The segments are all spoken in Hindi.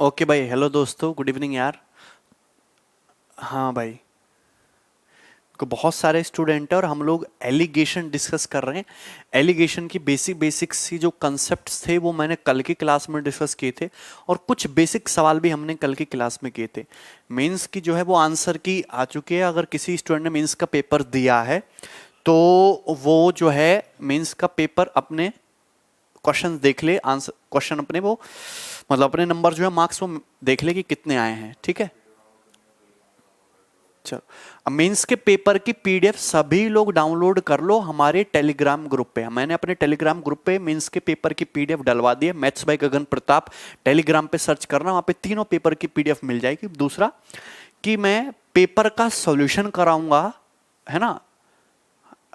ओके भाई। हेलो दोस्तों, गुड इवनिंग यार। हाँ भाई, को बहुत सारे स्टूडेंट हैं और हम लोग एलिगेशन डिस्कस कर रहे हैं। एलिगेशन की बेसिक सी जो कंसेप्ट्स थे वो मैंने कल की क्लास में डिस्कस किए थे, और कुछ बेसिक सवाल भी हमने कल की क्लास में किए थे। मेंस की जो है वो आंसर की आ चुकी है। अगर किसी स्टूडेंट ने मेंस का पेपर दिया है तो वो जो है मेंस का पेपर अपने क्वेश्चन देख ले, आंसर क्वेश्चन अपने वो मतलब अपने नंबर जो है मार्क्स वो देख ले कि कितने आए हैं। ठीक है, चलो। अब मेंस के पेपर की पीडीएफ सभी लोग डाउनलोड कर लो हमारे टेलीग्राम ग्रुप पे। मैंने अपने टेलीग्राम ग्रुप पे मेंस के पेपर की पीडीएफ डलवा दी है। Maths by Gagan Pratap Telegram पे सर्च करना, वहां पे तीनों पेपर की पीडीएफ मिल जाएगी। दूसरा कि मैं पेपर का सॉल्यूशन कराऊंगा, है ना।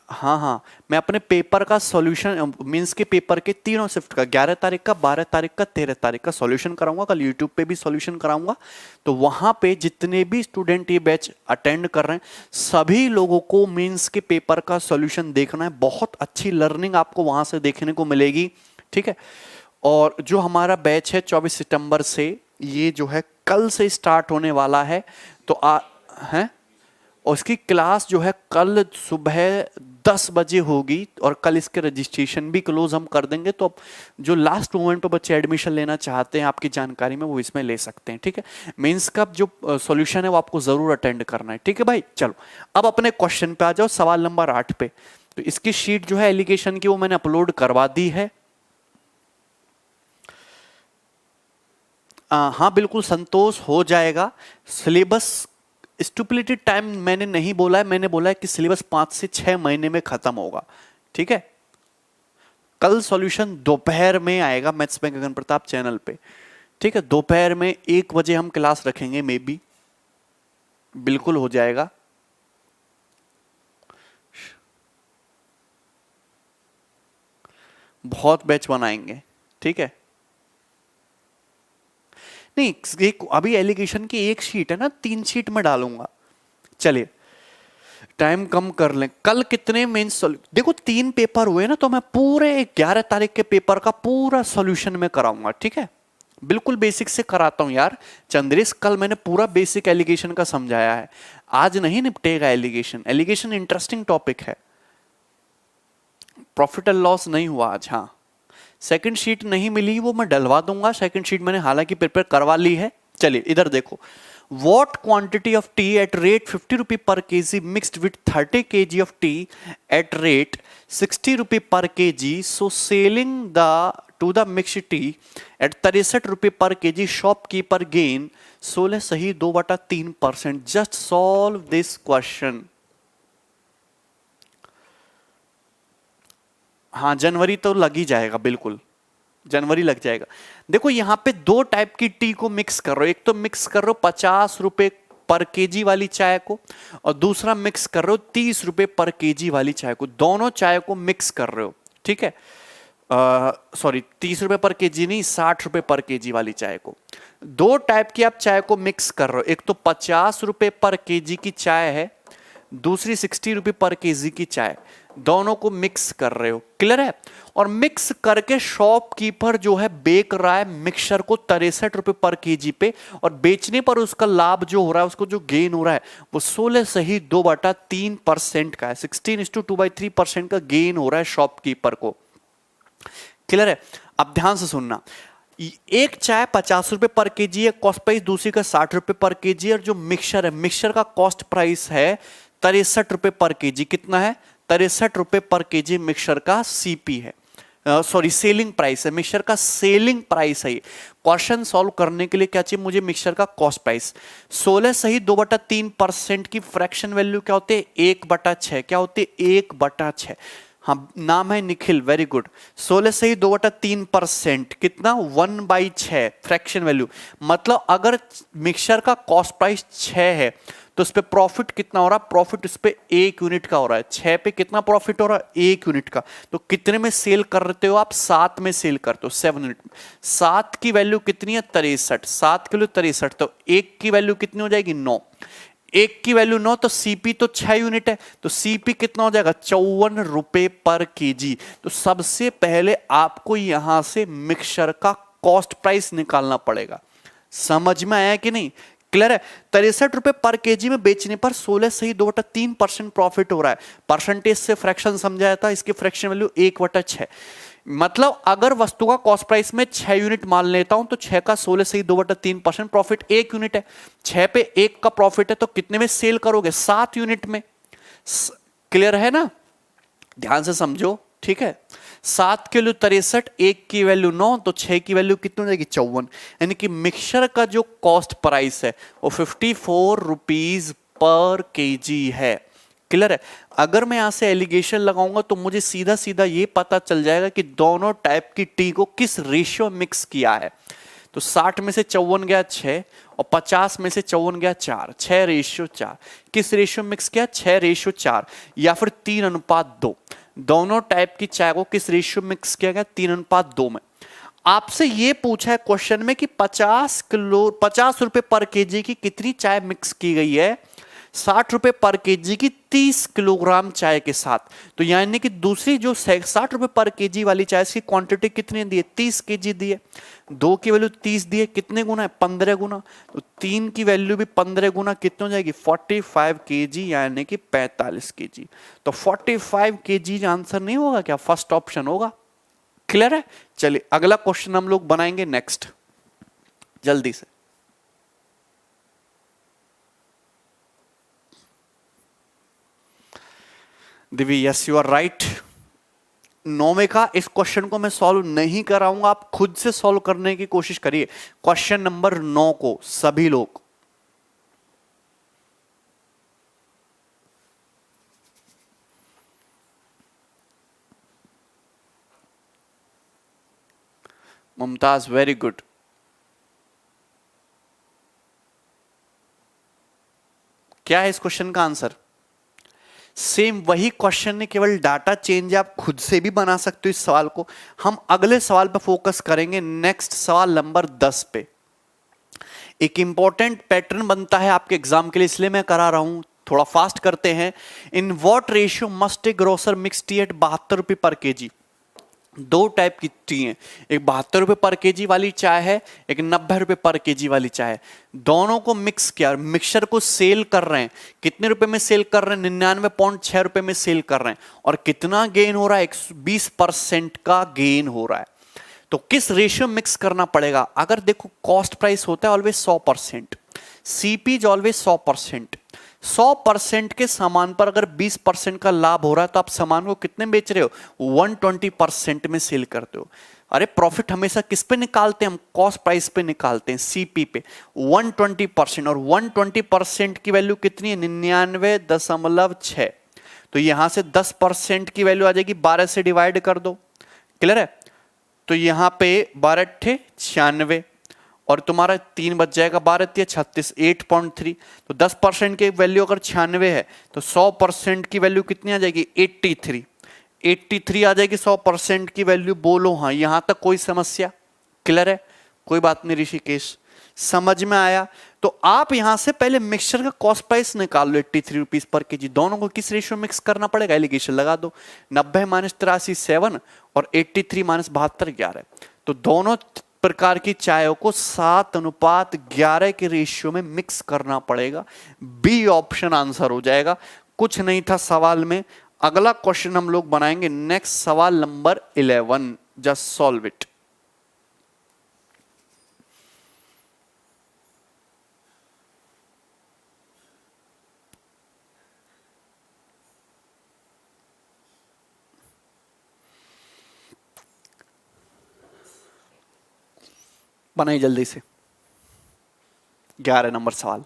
हाँ हाँ, मैं अपने पेपर का सॉल्यूशन मींस के पेपर के तीनों शिफ्ट का 11 तारीख का, 12 तारीख का, 13 तारीख का सॉल्यूशन कराऊंगा। कल यूट्यूब पे भी सॉल्यूशन कराऊंगा। तो वहां पे जितने भी स्टूडेंट ये बैच अटेंड कर रहे हैं सभी लोगों को मींस के पेपर का सॉल्यूशन देखना है। बहुत अच्छी लर्निंग आपको वहां से देखने को मिलेगी। ठीक है, और जो हमारा बैच है 24 सितंबर से, ये जो है कल से स्टार्ट होने वाला है। तो है, और इसकी क्लास जो है कल सुबह 10 बजे होगी, और कल इसके रजिस्ट्रेशन भी क्लोज हम कर देंगे। तो अब जो लास्ट मोमेंट पे बच्चे एडमिशन लेना चाहते हैं आपकी जानकारी में, वो इसमें ले सकते हैं। ठीक है, मेंस का जो सॉल्यूशन है वो आपको जरूर अटेंड करना है। ठीक है भाई, चलो अब अपने क्वेश्चन पे आ जाओ, सवाल नंबर 8 पे। तो इसकी शीट जो है एलिगेशन की वो मैंने अपलोड करवा दी है। हाँ बिल्कुल संतोष, हो जाएगा। सिलेबस स्टुपिलिटी टाइम मैंने नहीं बोला है, मैंने बोला है कि सिलेबस 5 से 6 महीने में खत्म होगा। ठीक है, कल सॉल्यूशन दोपहर में आएगा मैथ्स में गगन प्रताप चैनल पे। ठीक है, दोपहर में 1 बजे हम क्लास रखेंगे, मे बी बिल्कुल हो जाएगा। बहुत बैच बनाएंगे। ठीक है, नहीं एक अभी एलिगेशन की एक शीट है ना, 3 शीट में डालूंगा। चलिए टाइम कम कर लें। कल कितने मेंस देखो 3 पेपर हुए ना, तो मैं पूरे 11 तारीख के पेपर का पूरा सॉल्यूशन में कराऊंगा। ठीक है, बिल्कुल बेसिक से कराता हूं यार। चंद्रेश कल मैंने पूरा बेसिक एलिगेशन का समझाया है। आज नहीं निपटेगा एलिगेशन। एलिगेशन इंटरेस्टिंग टॉपिक है। प्रॉफिट एंड लॉस नहीं हुआ आज। हाँ, सेकंड शीट नहीं मिली, वो मैं डलवा दूंगा। सेकंड शीट मैंने हालांकि प्रिपेयर करवा ली है। चलिए इधर देखो, what quantity of tea at rate 50 rupee per kg mixed with 30 kg of tea at rate 60 rupee per kg, so selling the to the mixed tea at 63 rupee per kg, shopkeeper gain 16 सही 2/3%। just solve this question। हाँ जनवरी तो लग ही जाएगा, बिल्कुल जनवरी लग जाएगा। देखो यहां पे 2 टाइप की टी को मिक्स कर रहे हो। एक तो मिक्स कर रहे हो 50 रुपए पर केजी वाली चाय को, और दूसरा मिक्स कर रहे हो 30 रुपए पर केजी वाली चाय को। दोनों चाय को मिक्स कर रहे हो। ठीक है, सॉरी 30 रुपए पर केजी नहीं, 60 रुपए पर केजी वाली चाय को। 2 टाइप की आप चाय को मिक्स कर रहे हो। एक तो 50 रुपए पर केजी की चाय है, दूसरी 60 रुपए पर केजी की चाय। दोनों को मिक्स कर रहे हो, क्लियर है। और मिक्स करके शॉपकीपर जो है बेच रहा है मिक्सचर को 63 रुपए पर केजी पे, और बेचने पर उसका लाभ जो हो रहा है, उसको जो गेन हो रहा है वो 16 सही 2/3% का है। 16:2/3% का गेन हो रहा है शॉपकीपर को। क्लियर है। अब ध्यान से सुनना, एक चाय 50 रुपए पर केजी है कॉस्ट प्राइस, दूसरी का 60 रुपए पर केजी। और जो मिक्सचर है, मिक्सचर का कॉस्ट प्राइस है 63 रुपए पर केजी। कितना है? 63 रुपए पर केजी मिक्सचर का सीपी है, सॉरी सेलिंग प्राइस है। मिक्सचर का सेलिंग प्राइस है। क्वेश्चन सॉल्व करने के लिए क्या चाहिए मुझे? मिक्सचर का कॉस्ट प्राइस। 16 सही 2/3% की फ्रैक्शन वैल्यू क्या होते हैं? 1/6। क्या होते हैं? 1/6। हाँ, नाम है निखिल, वेरी गुड। 16 सही 2/3%, कितना? 1/6 फ्रैक्शन वैल्यू। मतलब अगर मिक्सचर का कॉस्ट प्राइस 6 है तो इस पे प्रॉफिट कितना हो रहा है? प्रॉफिट इस पे 1 यूनिट का हो रहा है। 6 पे कितना प्रॉफिट हो रहा है? 1 यूनिट का। तो कितने में सेल करते हो आप? 7 में सेल करते हो, 7 यूनिट में। 7 की वैल्यू कितनी है? 63। 7 किलो 63, तो 1 की वैल्यू कितनी हो जाएगी? 9। 1 की वैल्यू 9, तो सीपी तो 6 यूनिट है, तो सीपी कितना हो जाएगा? 54 रुपए पर केजी। तो सबसे पहले आपको यहां से मिक्सचर का कॉस्ट प्राइस निकालना पड़ेगा। समझ में आया कि नहीं? क्लियर है? 63 रुपए पर केजी में बेचने पर 16 प्रॉफिट हो रहा है। परसेंटेज से फ्रैक्शन समझाया था, इसकी फ्रैक्शन वैल्यू 1/6। मतलब अगर वस्तु का कॉस्ट प्राइस में 6 यूनिट मान लेता हूं तो 6 का 16 प्रॉफिट 1 यूनिट है। 6 पे 1 का प्रॉफिट है तो कितने में सेल करोगे? 7 यूनिट में। क्लियर है ना? ध्यान से समझो, ठीक है? 7 की वैल्यू 63, 1 की वैल्यू 9, तो 6 की वैल्यू कितनी हो जाएगी? 54। यानी कि मिक्सचर का जो कॉस्ट प्राइस है वो 54 रुपीज पर केजी है। क्लियर है? अगर मैं यहां से एलिगेशन लगाऊंगा तो मुझे सीधा सीधा ये पता चल जाएगा कि दोनों टाइप की टी को किस रेशियो मिक्स किया है। तो 60 में से 54 गया 6 और 50 में से 54 गया 4, 6:4। किस रेशियो मिक्स किया? 6:4 या फिर 3:2। दोनों टाइप की चाय को किस रेशियो मिक्स किया गया? 3:2 में। आपसे ये पूछा है क्वेश्चन में कि 50 रुपए पर केजी की कितनी चाय मिक्स की गई है? 60 रुपए पर केजी की 30 किलोग्राम चाय के साथ। तो यानी कि दूसरी जो 60 रुपए पर केजी वाली चाय की क्वांटिटी कितनी दी है? 30 केजी दी है। 2 की वैल्यू 30 दी है, कितने गुना है? 15 गुना। तो 3 की वैल्यू भी 15 गुना कितनी हो जाएगी? 45 केजी, यानी कि 45 केजी। तो 45 केजी आंसर नहीं होगा क्या? फर्स्ट ऑप्शन होगा। क्लियर है? चलिए अगला क्वेश्चन हम लोग बनाएंगे नेक्स्ट, जल्दी से। Divya, yes you are right. 9वें का इस क्वेश्चन को मैं सॉल्व नहीं कराऊंगा, आप खुद से सॉल्व करने की कोशिश करिए। क्वेश्चन नंबर 9 को सभी लोग मुमताज, वेरी गुड। क्या है इस क्वेश्चन का आंसर? सेम वही क्वेश्चन है, केवल डाटा चेंज है। आप खुद से भी बना सकते हो इस सवाल को। हम अगले सवाल पर फोकस करेंगे, नेक्स्ट सवाल नंबर 10 पे। एक इंपॉर्टेंट पैटर्न बनता है आपके एग्जाम के लिए, इसलिए मैं करा रहा हूं। थोड़ा फास्ट करते हैं। In what ratio must a grocer mix tea at 72 रुपए पर केजी? दो टाइप की टी है, एक 72 रुपए पर केजी वाली चाय है, एक 90 रुपए पर केजी वाली चाय है। दोनों को मिक्स किया, मिक्सचर को सेल कर रहे हैं। कितने रुपए में सेल कर रहे हैं? 99.6 रुपए में सेल कर रहे हैं। और कितना गेन हो रहा है? 20% का गेन हो रहा है। तो किस रेशियो मिक्स करना पड़ेगा? अगर देखो कॉस्ट प्राइस होता है ऑलवेज 100%, सीपी इज ऑलवेज 100%। 100% के सामान पर अगर 20% का लाभ हो रहा है तो आप सामान को कितने बेच रहे हो? 120% में सेल करते हो। अरे प्रॉफिट हमेशा किस पे निकालते हैं हम? कॉस्ट प्राइस पे निकालते हैं, सीपी पे। 120%, और 120% की वैल्यू कितनी है? 99.6। तो यहां से 10% की वैल्यू आ जाएगी, 12 से डिवाइड कर दो। क्लियर है? तो यहां पे 12 96 और तुम्हारा 3 बच जाएगा, 12 36, 8.3। तो 10% की वैल्यू अगर 96 है तो 100% की वैल्यू कितनी आ जाएगी? 83 आ जाएगी 100% की वैल्यू। बोलो हाँ, यहां तक कोई समस्या? क्लियर है? कोई बात नहीं ऋषिकेश, समझ में आया? तो आप यहां से पहले मिक्सचर का कॉस्ट प्राइस निकाल लो, 83 रुपीज पर केजी। दोनों को किस रेशियो मिक्स करना पड़ेगा? एलिगेशन लगा दो। 90 - 83 7 और 83 - 72 11। तो दोनों प्रकार की चायों को 7:11 के रेशियो में मिक्स करना पड़ेगा। बी ऑप्शन आंसर हो जाएगा। कुछ नहीं था सवाल में। अगला क्वेश्चन हम लोग बनाएंगे नेक्स्ट, सवाल नंबर 11। Just solve it. बनाइए जल्दी से। 11 नंबर सवाल।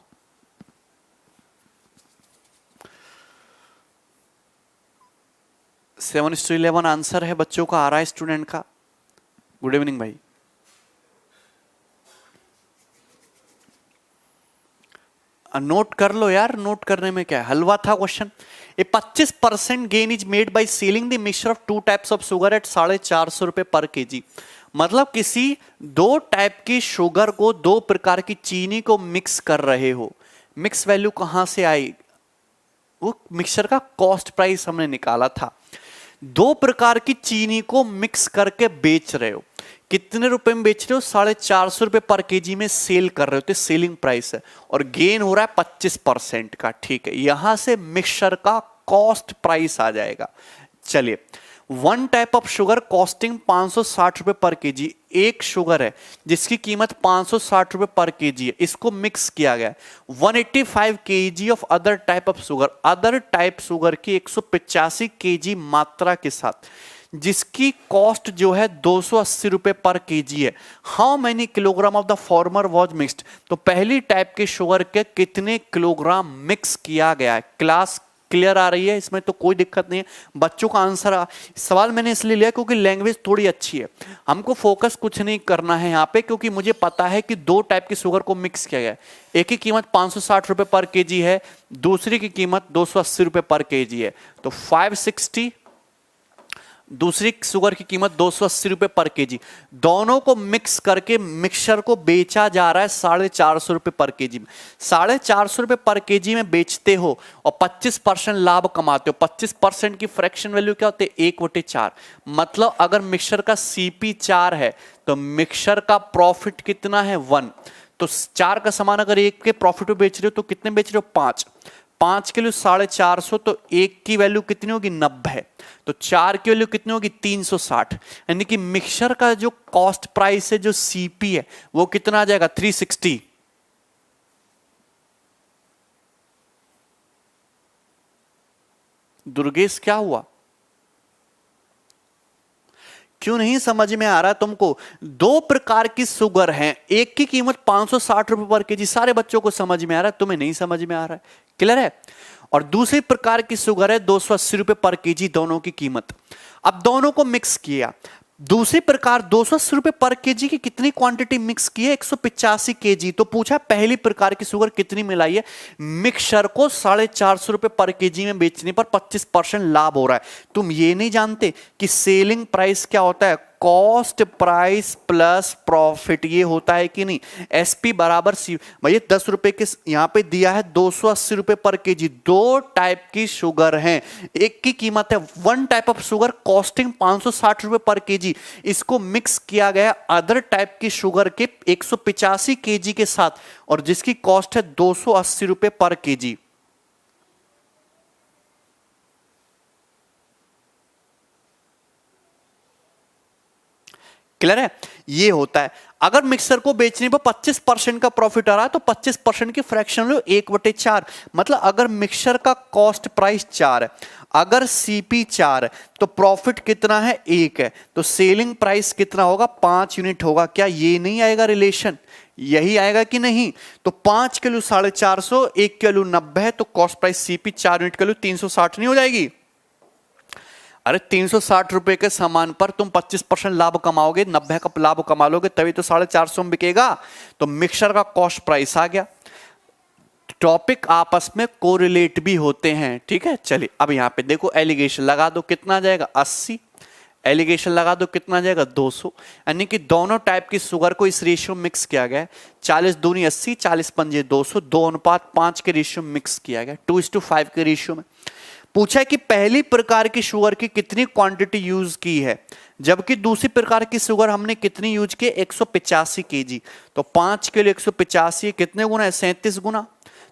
सेवन इज टू 11 आंसर है बच्चों का, आ रहा है स्टूडेंट का। गुड इवनिंग भाई। नोट कर लो यार, नोट करने में क्या है, हलवा था question. A 25% gain is made by selling the mixture of 2 types of sugar at 450 रुपए पर केजी। मतलब किसी 2 टाइप की शुगर को, 2 प्रकार की चीनी को मिक्स कर रहे हो। मिक्स वैल्यू कहां से आई? वो मिक्सचर का कॉस्ट प्राइस हमने निकाला था। 2 प्रकार की चीनी को मिक्स करके बेच रहे हो। कितने रुपए में बेच रहे हो? 450 रुपए पर केजी में सेल कर रहे हो, तो सेलिंग प्राइस है, और गेन हो रहा है 25% का। ठीक है, यहां से मिक्सचर का कॉस्ट प्राइस आ जाएगा। चलिए, one type of sugar costing 560 रुपए पर केजी, एक शुगर है जिसकी कीमत 560 रुपए पर केजी है, इसको मिक्स किया गया। 185 KG of other type of sugar, other type sugar की 185 केजी मात्रा के साथ, जिसकी कॉस्ट जो है 280 रुपए पर केजी है। How many kilogram of the former was mixed? तो पहली टाइप के शुगर के कितने किलोग्राम मिक्स किया गया है। क्लास क्लियर आ रही है? इसमें तो कोई दिक्कत नहीं है। बच्चों का आंसर सवाल मैंने इसलिए लिया क्योंकि लैंग्वेज थोड़ी अच्छी है, हमको फोकस कुछ नहीं करना है यहाँ पे, क्योंकि मुझे पता है कि दो टाइप की शुगर को मिक्स किया गया है। एक की कीमत 560 रुपए पर केजी है, दूसरी की कीमत 280 रुपए पर केजी है। तो 560, दूसरी शुगर की कीमत 280 रुपए पर केजी, दोनों को मिक्स करके मिक्सचर को बेचा जा रहा है 450 रुपए पर केजी में। 450 रुपए पर केजी में बेचते हो और 25% लाभ कमाते हो। 25% की फ्रैक्शन वैल्यू क्या होती है? 1/4। मतलब अगर मिक्सचर का सीपी 4 है तो मिक्सचर का प्रॉफिट कितना है? 1। तो 4 का सामान अगर 1 के प्रॉफिट में बेच रहे हो तो कितने बेच रहे हो? 5। 5 के लिए 450, तो 1 की वैल्यू कितनी होगी? 90। तो 4 की वैल्यू कितनी होगी? 360। यानी कि मिक्सचर का जो कॉस्ट प्राइस है, जो सीपी है, वो कितना आ जाएगा? 360। दुर्गेश क्या हुआ? क्यों नहीं समझ में आ रहा तुमको? दो प्रकार की शुगर हैं, एक की कीमत 560 रुपए पर केजी, सारे बच्चों को समझ में आ रहा है, तुम्हें नहीं समझ में आ रहा है? क्लियर है? और दूसरी प्रकार की शुगर है 280 रुपए पर केजी, दोनों की कीमत। अब दोनों को मिक्स किया। दूसरी प्रकार 280 रुपए पर केजी की कितनी क्वांटिटी मिक्स की है? 185 केजी। तो पूछा पहली प्रकार की शुगर कितनी मिलाई है? मिक्सचर को 450 रुपए पर केजी में बेचने पर 25% लाभ हो रहा है। तुम ये नहीं जानते कि सेलिंग प्राइस क्या होता है? कॉस्ट प्राइस प्लस प्रॉफिट, ये होता है कि नहीं? एसपी बराबर सी। भैया 10 रुपए के यहां पे दिया है 280 रुपए पर केजी। दो टाइप की शुगर हैं, एक की कीमत है, one type of sugar costing 560 रुपए पर केजी, इसको मिक्स किया गया अदर टाइप की शुगर के 185 केजी के साथ, और जिसकी कॉस्ट है 280 रुपए पर केजी। क्लियर है? ये होता है। अगर मिक्सर को बेचने पर 25% का प्रॉफिट आ रहा है तो 25% की फ्रैक्शन लो 1/4। मतलब अगर मिक्सर का कॉस्ट प्राइस 4 है, अगर सीपी 4 है, तो प्रॉफिट कितना है? 1 है। तो सेलिंग प्राइस कितना होगा? 5 यूनिट होगा। क्या ये नहीं आएगा रिलेशन? यही आएगा कि नहीं? तो 5 के लिए 450, 1 के लिए 90 है, तो कॉस्ट प्राइस सीपी 4 यूनिट के लिए 360 नहीं हो जाएगी? अरे 360 रुपए के सामान पर तुम 25% लाभ कमाओगे, 90 का लाभ कमा लोगे, तभी तो 450 में बिकेगा। तो मिक्सचर का कॉस्ट प्राइस आ गया। टॉपिक आपस में कोरिलेट भी होते हैं, ठीक है। चलिए अब यहां पे देखो, एलिगेशन लगा दो, कितना आ जाएगा? 80। एलिगेशन लगा दो, कितना आ जाएगा? 200। यानी कि दोनों टाइप की शुगर को इस रेशियो में मिक्स किया गया है। 40 दूनी 80, 40 पंजे 200, 2:5 के रेशियो में मिक्स किया गया, 2:5 के रेशियो में। पूछा कि पहली प्रकार की शुगर की कितनी क्वांटिटी यूज की है, जबकि दूसरी प्रकार की शुगर हमने कितनी यूज की? 185 केजी। तो 5 के लिए 185 कितने गुना है? 37 गुना।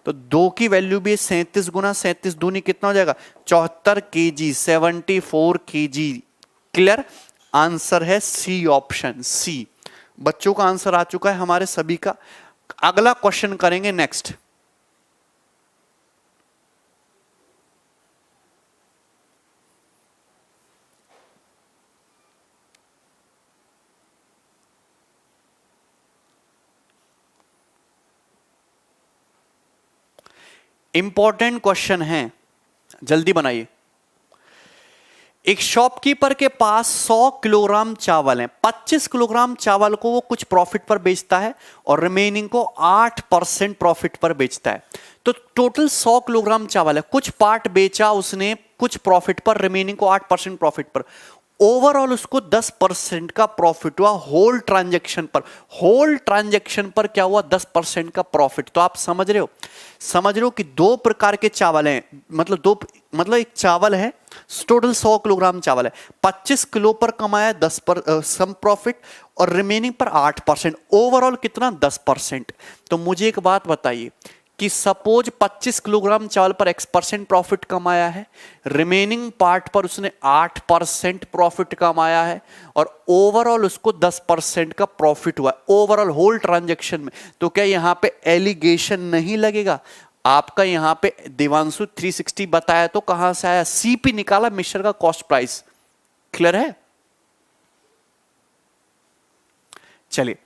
तो 2 की वैल्यू भी 37 गुना, 37 दूनी कितना हो जाएगा? 74 केजी, 74 केजी। क्लियर? आंसर है सी, ऑप्शन सी। बच्चों का आंसर आ चुका है हमारे सभी का। अगला क्वेश्चन करेंगे नेक्स्ट। इंपॉर्टेंट क्वेश्चन है, जल्दी बनाइए। एक शॉपकीपर के पास 100 किलोग्राम चावल है। 25 किलोग्राम चावल को वो कुछ प्रॉफिट पर बेचता है और रिमेनिंग को 8% प्रॉफिट पर बेचता है। तो टोटल 100 किलोग्राम चावल है, कुछ पार्ट बेचा उसने कुछ प्रॉफिट पर, रिमेनिंग को 8% प्रॉफिट पर। ओवरऑल उसको 10% का प्रॉफिट हुआ होल ट्रांजैक्शन पर। होल ट्रांजैक्शन पर क्या हुआ? 10% का प्रॉफिट। तो आप समझ रहे हो कि दो प्रकार के चावल हैं, मतलब एक चावल है, टोटल 100 किलोग्राम चावल है, 25 किलो पर कमाया 10 पर सम प्रॉफिट, और रिमेनिंग पर 8%। ओवरऑल कितना? 10%। तो मुझे एक बात बताइए कि सपोज 25 किलोग्राम चावल पर x% प्रॉफिट कमाया है, रिमेनिंग पार्ट पर उसने 8% प्रॉफिट कमाया है, और ओवरऑल उसको 10% का प्रॉफिट हुआ ओवरऑल होल ट्रांजैक्शन में। तो क्या यहां पे एलिगेशन नहीं लगेगा? आपका यहां पे देवांशु 360 बताया तो कहां से आया? सीपी निकाला, मिश्र का कॉस्ट प्राइस। क्लियर है? चलिए,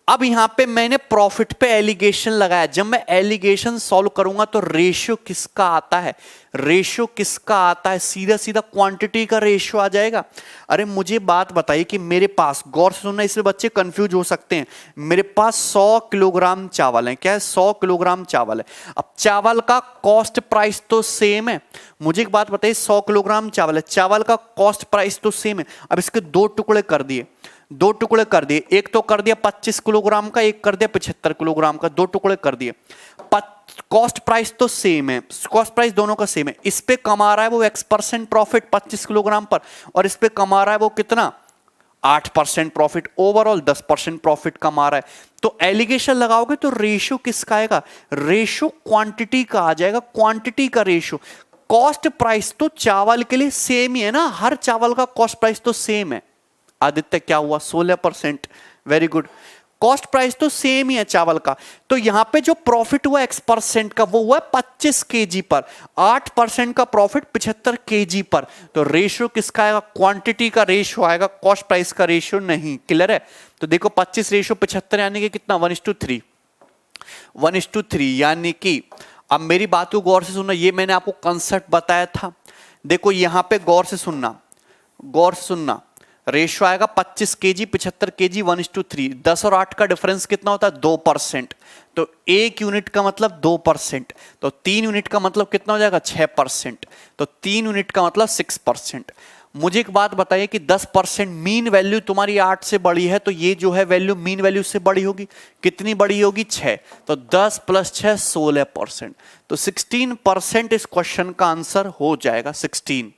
अब यहां पे मैंने प्रॉफिट पे एलिगेशन लगाया। जब मैं एलिगेशन सॉल्व करूंगा तो रेशियो किसका आता है? रेशियो किसका आता है? सीधा सीधा क्वांटिटी का रेशियो आ जाएगा। अरे मुझे बात बताइए कि मेरे पास, गौर से सुनना, इसमें बच्चे कंफ्यूज हो सकते हैं, मेरे पास 100 किलोग्राम चावल है। क्या है? 100 किलोग्राम चावल है। अब चावल का कॉस्ट प्राइस तो सेम है। मुझे एक बात बताइए, 100 किलोग्राम चावल है, चावल का कॉस्ट प्राइस तो सेम है। अब इसके दो टुकड़े कर दिए, एक तो कर दिया 25 किलोग्राम का, एक कर दिया 75 किलोग्राम का, दो टुकड़े कर दिए। कॉस्ट प्राइस तो सेम है, कॉस्ट प्राइस दोनों का सेम है। इस पे कमा रहा है वो x% प्रॉफिट 25 किलोग्राम पर, और इस पे कमा रहा है वो कितना? 8% प्रॉफिट। ओवरऑल 10% प्रॉफिट कमा रहा है। तो एलिगेशन लगाओगे तो रेशियो किसका आएगा? रेशियो क्वांटिटी का आ जाएगा, क्वांटिटी का रेशियो। कॉस्ट प्राइस तो चावल के लिए सेम ही है ना, हर चावल का कॉस्ट प्राइस तो सेम है। आदित्य क्या हुआ? 16%। Very good. कॉस्ट प्राइस तो सेम ही है चावल का। तो यहां पे जो प्रॉफिट हुआ x% का वो हुआ 25 केजी पर, 8% का प्रॉफिट 75 केजी पर। तो रेशियो किसका आएगा? क्वांटिटी का रेशियो आएगा, कॉस्ट प्राइस का रेशियो नहीं। क्लियर है? तो देखो 25 रेशियो 75 यानी कि कितना? 1:3। 1:3 यानी कि, अब मेरी बात को गौर से सुनना, ये मैंने आपको कंसेप्ट बताया था। देखो यहां पे गौर से सुनना, रेशियो आएगा 25 केजी 75 केजी 1:3। 10 और 8 का डिफरेंस कितना होता है? 2%। तो 1 यूनिट का मतलब 2%। तो 3 यूनिट का मतलब कितना हो जाएगा? 6%। तो 3 यूनिट का मतलब 6%। मुझे एक बात बताइए कि 10% मीन वैल्यू तुम्हारी 8 से बड़ी है, तो ये जो है वैल्यू मीन वैल्यू से बड़ी होगी। कितनी बड़ी होगी? 6। तो 10 + 6 16%। तो 16% इस क्वेश्चन का आंसर हो जाएगा, 16।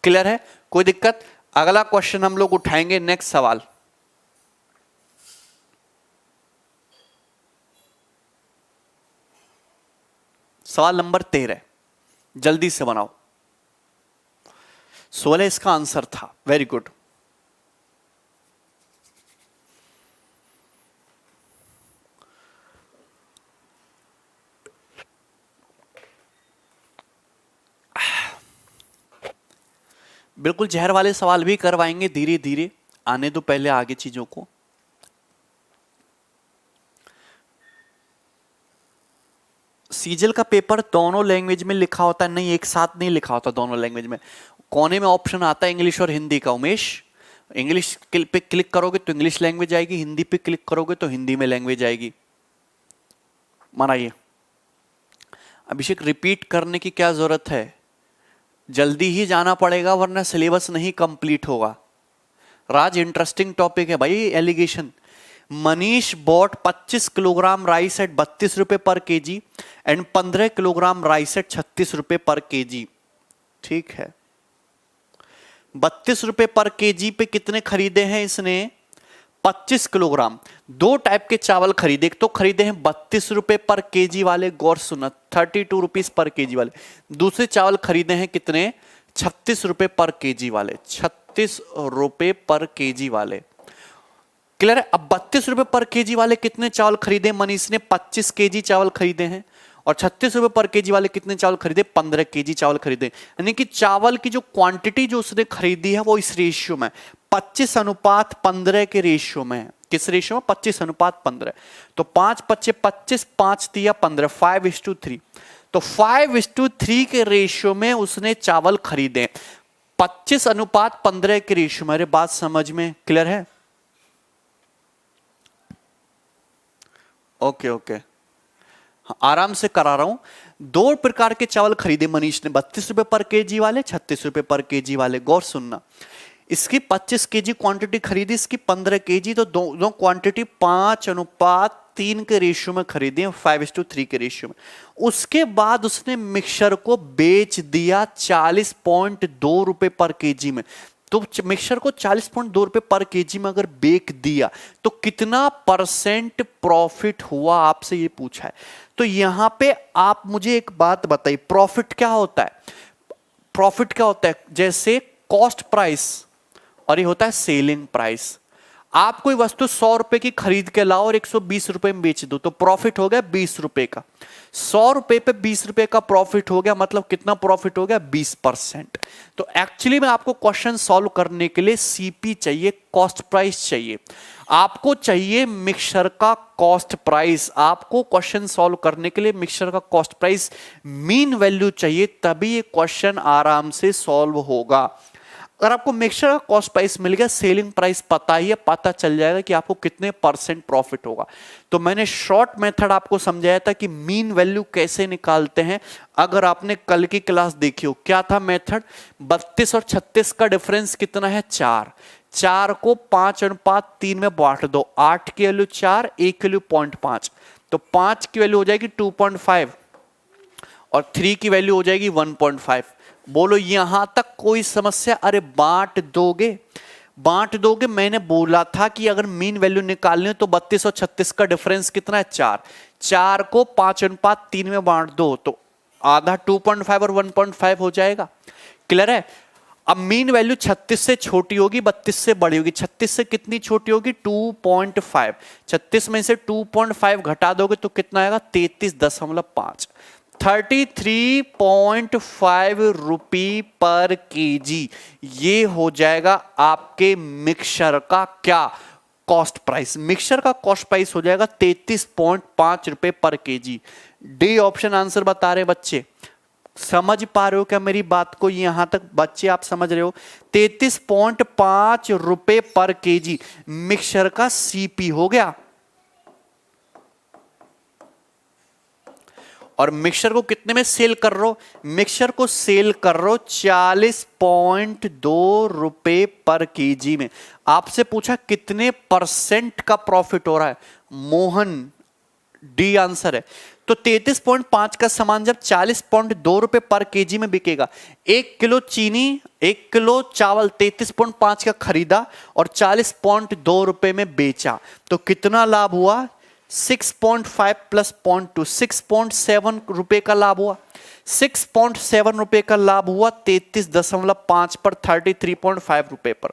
क्लियर है? कोई दिक्कत? अगला क्वेश्चन हम लोग उठाएंगे, नेक्स्ट सवाल। सवाल नंबर 13, जल्दी से बनाओ। 16 इसका आंसर था। Very good. बिल्कुल जहर वाले सवाल भी करवाएंगे, धीरे धीरे आने दो पहले आगे चीजों को। सीजल का पेपर दोनों लैंग्वेज में लिखा होता है? नहीं, एक साथ नहीं लिखा होता दोनों लैंग्वेज में। कोने में ऑप्शन आता है इंग्लिश और हिंदी का। उमेश, इंग्लिश पे क्लिक करोगे तो इंग्लिश लैंग्वेज आएगी, हिंदी पे क्लिक करोगे तो हिंदी में लैंग्वेज आएगी। मनाइए। अभिषेक, रिपीट करने की क्या जरूरत है? जल्दी ही जाना पड़ेगा वरना सिलेबस नहीं कंप्लीट होगा। राज, इंटरेस्टिंग टॉपिक है भाई alligation. Manish bought 25 kilogram rice at 32 रुपए पर kg and 15 kilogram rice at 36 रुपए पर केजी। ठीक है, 32 रुपए पर केजी पे कितने खरीदे हैं इसने? 25 किलोग्राम। दो टाइप के चावल खरीदे, एक तो खरीदे हैं 32 रुपए पर केजी वाले, गौर सुना, 32 रुपीज पर केजी वाले। दूसरे चावल खरीदे हैं कितने? 36 रुपए पर केजी वाले, 36 रुपए पर केजी वाले। क्लियर है? अब 32 रुपए पर केजी वाले कितने चावल खरीदे? मनीष ने 25 केजी चावल खरीदे हैं, और 36 रुपए पर केजी वाले कितने चावल खरीदे? 15 केजी चावल खरीदे। यानी कि चावल की जो क्वांटिटी जो उसने खरीदी है वो इस रेशियो में 25:15 के रेशियो में है। किस रेशियो में? 25:15। तो 5 × 5 = 25, 5 × 3 = 15, 5:3। तो 5:3 के रेशियो में उसने चावल खरीदे, 25:15 के रेशियो में। अरे बात समझ में क्लियर है? ओके ओके, आराम से करा रहा हूं। दो प्रकार के चावल खरीदे मनीष ने, 32 रुपए पर केजी वाले, 36 रुपए पर केजी वाले। गौर सुनना, इसकी 25 केजी क्वांटिटी खरीदी, इसकी 15 केजी, तो दोनों क्वांटिटी 5:3 के रेशियो में खरीदी, 5:3 के रेशियो में। उसके बाद उसने मिक्सचर को बेच दिया 40.2 रुपए पर केजी में। तो मिक्सचर को 40.2 रुपए पर केजी में अगर बेच दिया तो कितना परसेंट प्रॉफिट हुआ, आपसे ये पूछा है। तो यहां पे आप मुझे एक बात बताइए, प्रॉफिट क्या होता है? प्रॉफिट क्या होता है? जैसे कॉस्ट प्राइस और ये होता है सेलिंग प्राइस। आप कोई वस्तु 100 रुपए की खरीद के लाओ और 120 रुपए में बेच दो, तो प्रॉफिट हो गया 20 रुपए का। 100 रुपए पे 20 रुपए का प्रॉफिट हो गया, मतलब कितना प्रॉफिट हो गया? 20%। तो एक्चुअली में आपको क्वेश्चन सॉल्व करने के लिए सीपी चाहिए, कॉस्ट प्राइस चाहिए, आपको चाहिए मिक्सचर का कॉस्ट प्राइस। आपको क्वेश्चन सॉल्व करने के लिए मिक्सचर का कॉस्ट प्राइस मीन वैल्यू चाहिए, तभी ये क्वेश्चन आराम से सॉल्व होगा। अगर आपको मिक्सचर का कॉस्ट प्राइस मिल गया, सेलिंग प्राइस पता ही है, पता चल जाएगा कि आपको कितने परसेंट प्रॉफिट होगा। तो मैंने शॉर्ट मेथड आपको समझाया था कि मीन वैल्यू कैसे निकालते हैं। अगर आपने कल की क्लास देखी हो, क्या था मेथड? 32 और 36 का डिफरेंस कितना है? 4। 4 को 5:3 में बांट दो, 8 की वैल्यू 4, 1 की वैल्यू 0.5, तो 5 की वैल्यू हो जाएगी 2.5 और 3 की वैल्यू हो जाएगी 1.5। बोलो यहां तक कोई समस्या? अरे बांट दोगे, बांट दोगे। मैंने बोला था कि अगर मीन वैल्यू निकालनी हो तो 32 और 36 का डिफरेंस कितना है? 4। 4 को 5:3 में बांट दो तो आधा 2.5 और 1.5 हो जाएगा। क्लियर है? अब मीन वैल्यू 36 से छोटी होगी, 32 से बड़ी होगी। 36 से कितनी छोटी होगी? 2.5। 36 में से 2.5 घटा दोगे तो कितना आएगा? 33.5। 33.5 रुपये पर केजी, ये हो जाएगा आपके मिक्सचर का क्या? Cost price. मिक्सचर का कॉस्ट प्राइस हो जाएगा 33.5 रुपए पर केजी। डी ऑप्शन आंसर बता रहे बच्चे। समझ पा रहे हो क्या मेरी बात को? यहां तक बच्चे आप समझ रहे हो? 33.5 रुपए पर केजी मिक्सचर का सीपी हो गया। और मिक्सचर को कितने में सेल कर रहे हो? मिक्सचर को सेल कर रहे हो 40.2 रुपए पर केजी में। आपसे पूछा कितने परसेंट का प्रॉफिट हो रहा है? मोहन, डी आंसर है। तो 33.5 का सामान जब 40.2 रुपए पर केजी में बिकेगा, 1 किलो चीनी, 1 किलो चावल 33.5 का खरीदा और 40.2 रुपए में बेचा, तो कितना लाभ हुआ? 6.5 प्लस 0.2, 6.7 रुपए का लाभ हुआ। 6.7 रुपए का लाभ हुआ 33.5 पर 33.5 रुपए पर।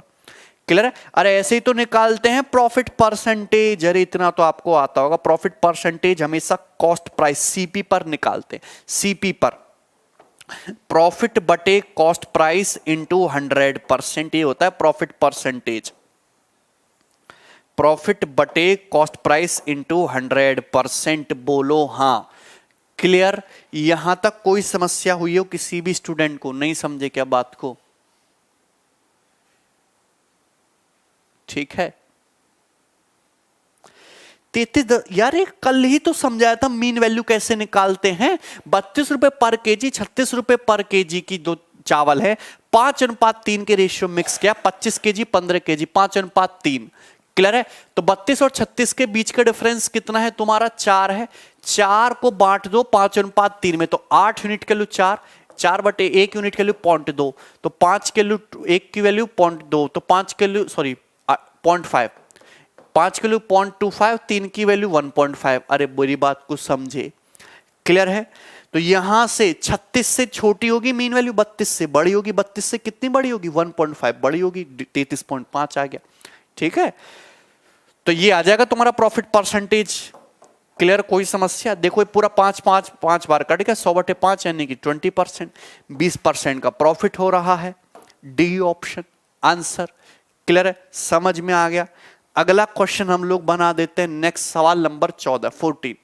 क्लियर है? अरे ऐसे ही तो निकालते हैं प्रॉफिट परसेंटेज। अरे इतना तो आपको आता होगा, प्रॉफिट परसेंटेज हमेशा कॉस्ट प्राइस सीपी पर निकालते हैं। सीपी पर प्रॉफिट बटे कॉस्ट प्राइस इंटू 100%, ये होता है प्रॉफिट परसेंटेज। प्रॉफिट बटे कॉस्ट प्राइस इंटू 100%। बोलो हाँ। क्लियर? यहां तक कोई समस्या हुई हो किसी भी स्टूडेंट को? नहीं समझे क्या बात को? ठीक है। 33 यार, ये कल ही तो समझाया था मीन वैल्यू कैसे निकालते हैं। 32 रुपए पर केजी, 36 रुपए पर केजी की दो चावल है, 5:3 के रेशियो मिक्स किया, 25 केजी 15 केजी, 5:3। क्लियर है? तो 32 और 36 के बीच का डिफरेंस कितना है तुम्हारा? 4 है। 4 को बांट दो 5:3 में, तो 8 यूनिट के लिए 4, 4 बटे 1 यूनिट के लिए 0.2, तो 5 के लिए 1 की वैल्यू 0.2, तो 5 के लिए 0.5, 5 के लिए 0.25, 3 की वैल्यू 1.5। अरे बुरी बात को समझे। क्लियर है? तो यहां से 36 से छोटी होगी मीन वैल्यू, 32 से बड़ी होगी। 32 से कितनी बड़ी होगी? 1.5 बड़ी होगी, 33.5 आ गया। ठीक है? तो ये आ जाएगा तुम्हारा प्रॉफिट परसेंटेज। क्लियर? कोई समस्या? देखो पूरा 5 बार कट गया, 100/5 यानी कि 20%, 20% का प्रॉफिट हो रहा है। D option answer. क्लियर है? समझ में आ गया? अगला क्वेश्चन हम लोग बना देते हैं। नेक्स्ट सवाल नंबर 14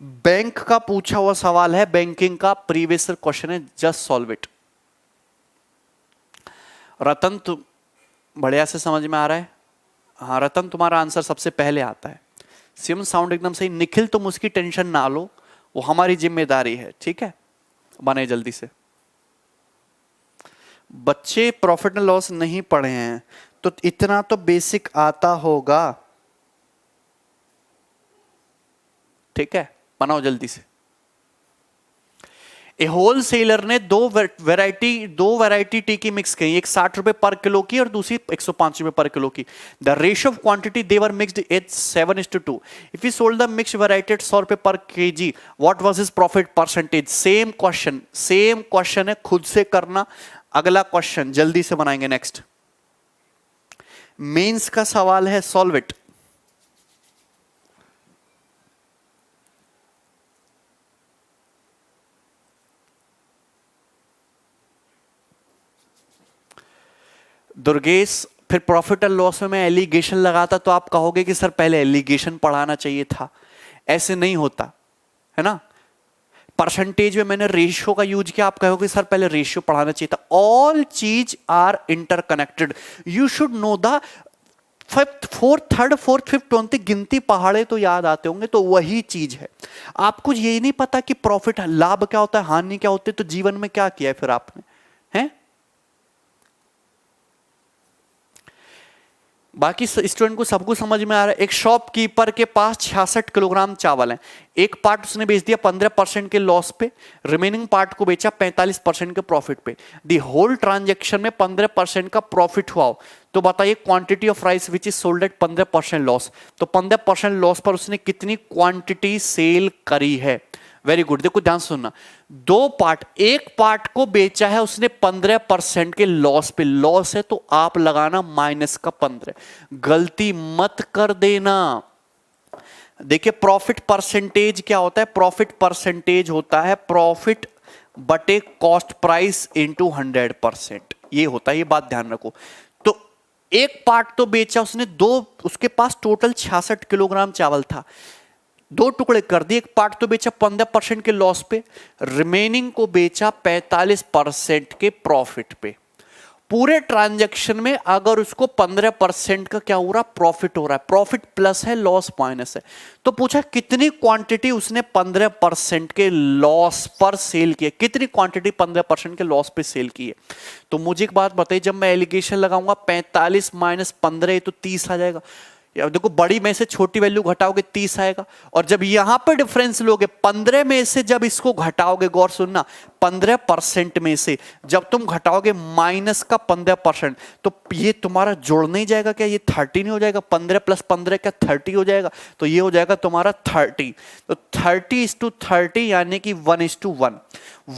बैंक का पूछा हुआ सवाल है, बैंकिंग का प्रीवियस क्वेश्चन है, जस्ट सॉल्व इट। रतन, तुम बढ़िया से समझ में आ रहा है? हाँ रतन, तुम्हारा आंसर सबसे पहले आता है। सिम साउंड एकदम सही। निखिल, तुम उसकी टेंशन ना लो, वो हमारी जिम्मेदारी है, ठीक है। बने जल्दी से। बच्चे प्रॉफिट एंड लॉस नहीं पढ़े हैं तो इतना तो बेसिक आता होगा, ठीक है। बनाओ जल्दी से। ए होलसेलर ने दो वैरायटी टी की मिक्स की, एक 60 रुपए पर किलो की और दूसरी 105 रुपए पर किलो की। The ratio of quantity they were mixed is 7:2। If you sold the mixed variety at 100 रुपए पर kg, what was his profit percentage? Same question है, खुद से करना। अगला क्वेश्चन जल्दी से बनाएंगे। नेक्स्ट मेंस का सवाल है, सॉल्व इट। दुर्गेश, फिर प्रॉफिट एंड लॉस में मैं एलिगेशन लगाता तो आप कहोगे कि सर पहले एलिगेशन पढ़ाना चाहिए था। ऐसे नहीं होता है ना। परसेंटेज में मैंने रेशियो का यूज किया, आप कहोगे सर पहले रेशियो पढ़ाना चाहिए था। ऑल चीज are interconnected. You should know the third fourth fifth 20 गिनती पहाड़े तो याद आते होंगे, तो वही चीज है। आपको ये नहीं पता कि प्रॉफिट लाभ क्या होता है, हानि क्या होती है, तो जीवन में क्या किया है फिर आपने, हैं? बाकी स्टूडेंट को सबको समझ में आ रहा है। एक शॉपकीपर के पास 66 किलोग्राम चावल है। एक पार्ट उसने बेच दिया 15% के लॉस पे, रिमेनिंग पार्ट को बेचा 45% के प्रॉफिट पे। दी होल ट्रांजैक्शन में 15% का प्रॉफिट हुआ हो, तो बताइए quantity of rice which is sold at 15% loss. तो 15% लॉस पर उसने कितनी क्वांटिटी सेल करी है? Very good. देखो ध्यान सुनना, दो पार्ट, एक पार्ट को बेचा है उसने 15% के लॉस पे। लॉस है तो आप लगाना माइनस का 15। गलती मत कर देना। देखिए प्रॉफिट परसेंटेज क्या होता है? प्रॉफिट परसेंटेज होता है प्रॉफिट बटे कॉस्ट प्राइस इंटू 100%। ये होता है, ये बात ध्यान रखो। तो एक पार्ट तो बेचा उसने, दो, उसके पास टोटल 66 किलोग्राम चावल था, दो टुकड़े कर दिए। एक पार्ट तो बेचा 15% के लॉस पे, रिमेनिंग को बेचा 45% के प्रॉफिट पे। पूरे ट्रांजैक्शन में अगर उसको 15% का क्या हो रहा, प्रॉफिट हो रहा है। प्रॉफिट प्लस है, लॉस माइनस है। तो पूछा कितनी क्वांटिटी उसने 15% के लॉस पर सेल की है, कितनी क्वांटिटी 15% के लॉस पे सेल की है। तो मुझे एक बात बताइए, जब मैं एलिगेशन लगाऊंगा 45 माइनस 15 तो 30 आ जाएगा। या देखो बड़ी में से छोटी वैल्यू घटाओगे 30 आएगा। और जब यहां पर डिफरेंस लोगे 15 में से, जब इसको घटाओगे, गौर सुनना, 15% में से जब तुम घटाओगे माइनस का 15%, तो ये तुम्हारा जोड़ नहीं जाएगा क्या? ये 30 नहीं हो जाएगा? 15 प्लस 15 क्या 30 हो जाएगा? तो ये हो जाएगा तुम्हारा 30। तो 30:30 यानी कि 1:1,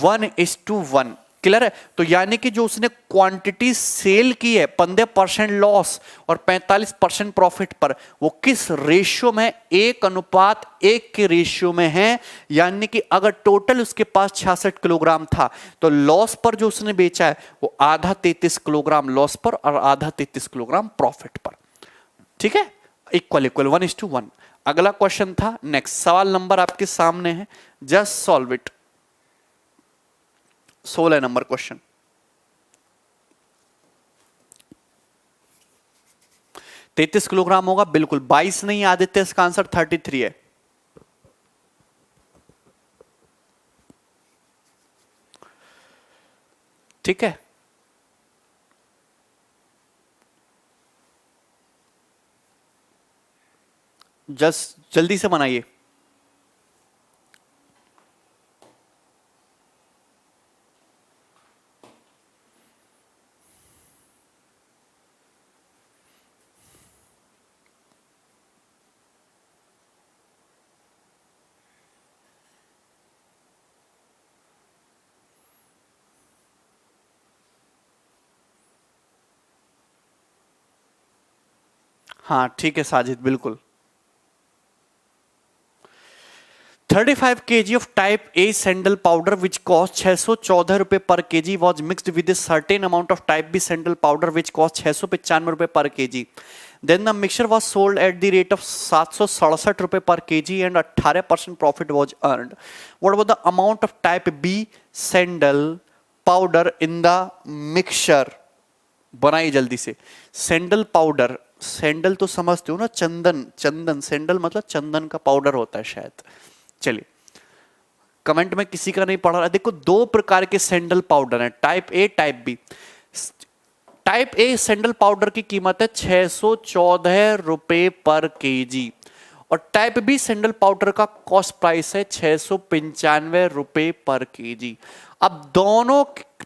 1:1। क्लियर है? तो यानी कि जो उसने क्वांटिटी सेल की है 15% लॉस और 45% प्रॉफिट पर, वो किस रेशियो में? 1:1 के रेशियो में है। यानी कि अगर टोटल उसके पास 66 किलोग्राम था, तो लॉस पर जो उसने बेचा है वो आधा 33 किलोग्राम लॉस पर और आधा 33 किलोग्राम प्रॉफिट पर। ठीक है, इक्वल 1:1। अगला क्वेश्चन था, नेक्स्ट सवाल नंबर आपके सामने है, just solve it. 16 number question. तैतीस किलोग्राम होगा, बिल्कुल 22 नहीं, आदित्य इसका आंसर 33 है। ठीक है, जस्ट जल्दी से बनाइए। हाँ ठीक है साजिद, बिल्कुल। 35 kg of type A sandal powder which cost 614 रुपए पर kg was mixed with a certain amount of type B sandal powder which cost 695 रुपए पर kg. Then the mixture was sold at the rate of 767 रुपए पर kg and 18% profit was earned. What was the amount of type B sandal powder in the mixture? बनाई जल्दी से। सैंडल पाउडर, सैंडल तो समझते हो ना, चंदन, चंदन, सैंडल मतलब चंदन का पाउडर होता है शायद। चलिए कमेंट में किसी का नहीं पढ़ रहा। देखो दो प्रकार के सैंडल पाउडर हैं, type A type B. Type A sandal powder की कीमत है 614 रुपए पर केजी और टाइप बी सैंडल पाउडर का कॉस्ट प्राइस है 695 रुपए पर केजी। अब दोनों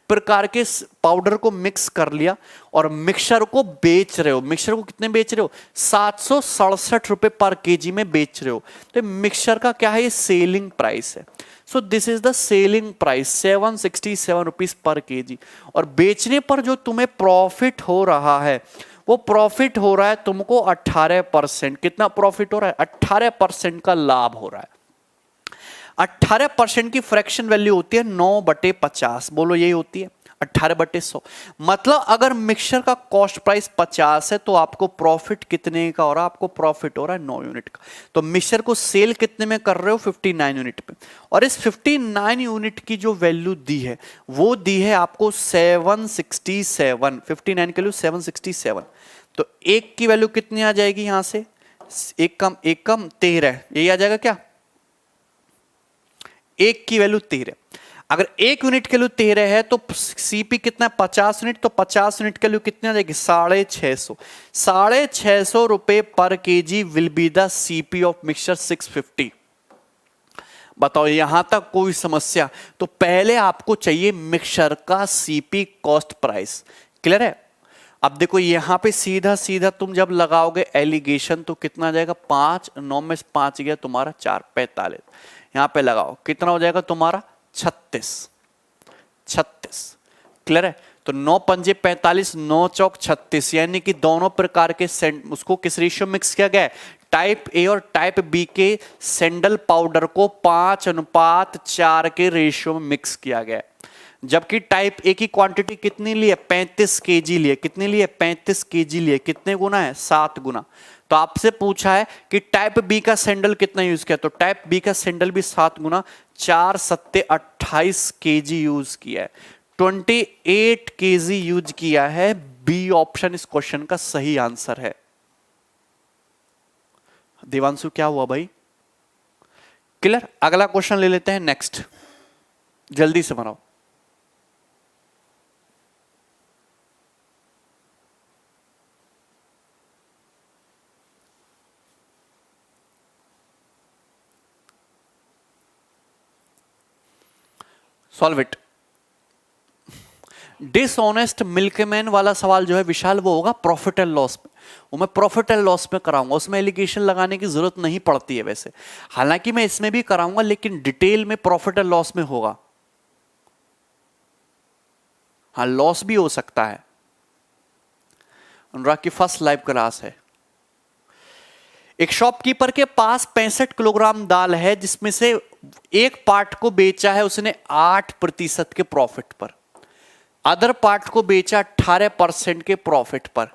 प्रकार के पाउडर को मिक्स कर लिया और मिक्सचर को बेच रहे हो। मिक्सचर को कितने बेच रहे हो? 767 रुपए पर केजी में बेच रहे हो। तो मिक्सचर का क्या है? ये सेलिंग प्राइस है। So this is the selling price 767 rupees per kg. और बेचने पर जो तुम्हें प्रॉफिट हो रहा है वो प्रॉफिट हो रहा है तुमको 18%। कितना प्रॉफिट हो रहा है? 18% का लाभ हो रहा है। 18% की फ्रैक्शन वैल्यू होती है 9/50। बोलो यही होती है 18/100। मतलब अगर मिक्सचर का कॉस्ट प्राइस 50 है तो आपको प्रॉफिट कितने का हो रहा है? आपको प्रॉफिट हो रहा है 9 यूनिट का। तो मिक्सचर को सेल कितने में कर रहे हो? 59 यूनिट पे। और इस 59 यूनिट की जो वैल्यू दी है वो दी है आपको 767। 59 की वैल्यू 767। तो एक की वैल्यू कितनी आ जाएगी? यहां से एक कम 13, यही आ जाएगा क्या? एक की वैल्यू 13। अगर एक यूनिट की वैल्यू 13 है तो सीपी कितना है? 50 यूनिट। तो 50 यूनिट की वैल्यू कितनी आ जाएगी? 650। 650 रुपए पर KG will be the CP of mixture 650। बताओ यहां तक कोई समस्या? तो पहले आपको चाहिए मिक्सचर का सीपी कॉस्ट प्राइस। क्लियर है? अब देखो यहां पे सीधा सीधा तुम जब लगाओगे एलिगेशन तो कितना आ जाएगा? 5, 9 में 5 गया तुम्हारा 4, 45। यहां पे लगाओ कितना हो जाएगा तुम्हारा? 36। क्लियर है? तो 9 पंजे 45, 9 चौक 36, यानी कि दोनों प्रकार के उसको किस रेशियो मिक्स किया गया है? टाइप ए और टाइप बी के सैंडल पाउडर को 5:4 के रेशियो में मिक्स किया गया है। जबकि टाइप ए की क्वांटिटी कितनी ली है? 35 केजी लिए। कितनी लिए? 35 केजी लिए। कितने गुना है? 7 गुना। तो आपसे पूछा है कि टाइप बी का सैंडल कितना यूज किया, तो टाइप बी का सैंडल भी 7 गुना 4 सत्ते 28 केजी यूज किया है। 28 केजी यूज किया है। बी ऑप्शन इस क्वेश्चन का सही आंसर है। देवांशु क्या हुआ भाई? क्लियर? अगला क्वेश्चन ले लेते हैं नेक्स्ट, जल्दी से बनाओ। Solve it. डिसऑनेस्ट मिल्कमैन वाला सवाल जो है विशाल वो होगा प्रॉफिट एंड लॉस में। वो मैं प्रॉफिट एंड लॉस में कराऊंगा, उसमें एलिगेशन लगाने की जरूरत नहीं पड़ती है वैसे। हालांकि मैं इसमें भी कराऊंगा लेकिन डिटेल में प्रॉफिट एंड लॉस में होगा। हाँ लॉस भी हो सकता है। अनुराग की फर्स्ट लाइव क्लास है। एक शॉपकीपर के पास 65 किलोग्राम दाल है जिसमें से एक पार्ट को बेचा है उसने 8% के प्रॉफिट पर, अदर पार्ट को बेचा 18% के प्रॉफिट पर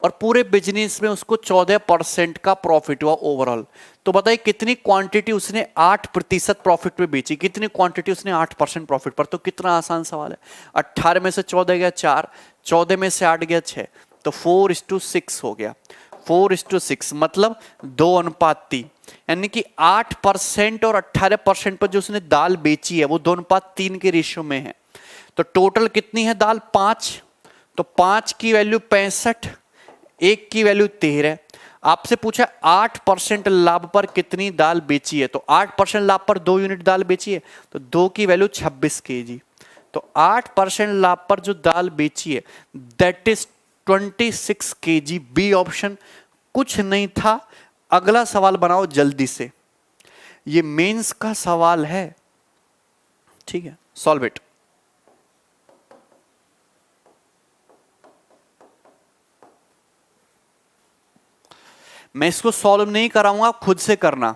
और पूरे बिजनेस में उसको 14% का प्रॉफिट हुआ ओवरऑल। तो बताइए कितनी क्वांटिटी उसने 8% प्रॉफिट पे बेची, कितनी क्वांटिटी उसने 8% प्रॉफिट पर। तो कितना आसान सवाल है। 18 में से 14 गया 4, 14 में से 8 गया 6, तो 4:6 हो गया। 4:6 मतलब 2:3, यानी कि 8% और 18% पर जो उसने दाल बेची है वो 2:3 के रेशियो में है। तो टोटल कितनी है दाल? 5। तो 5 की वैल्यू 65, 1 की वैल्यू 13। आपसे पूछा 8% लाभ पर कितनी दाल बेची है, तो 8% लाभ पर 2 यूनिट दाल बेची है, तो 2 की वैल्यू 26 केजी। तो 8% लाभ पर जो दाल बेची है that is 26 kg. B option कुछ नहीं था। अगला सवाल बनाओ जल्दी से, ये मेंस का सवाल है। ठीक है, सॉल्व इट। मैं इसको सॉल्व नहीं कराऊंगा, खुद से करना।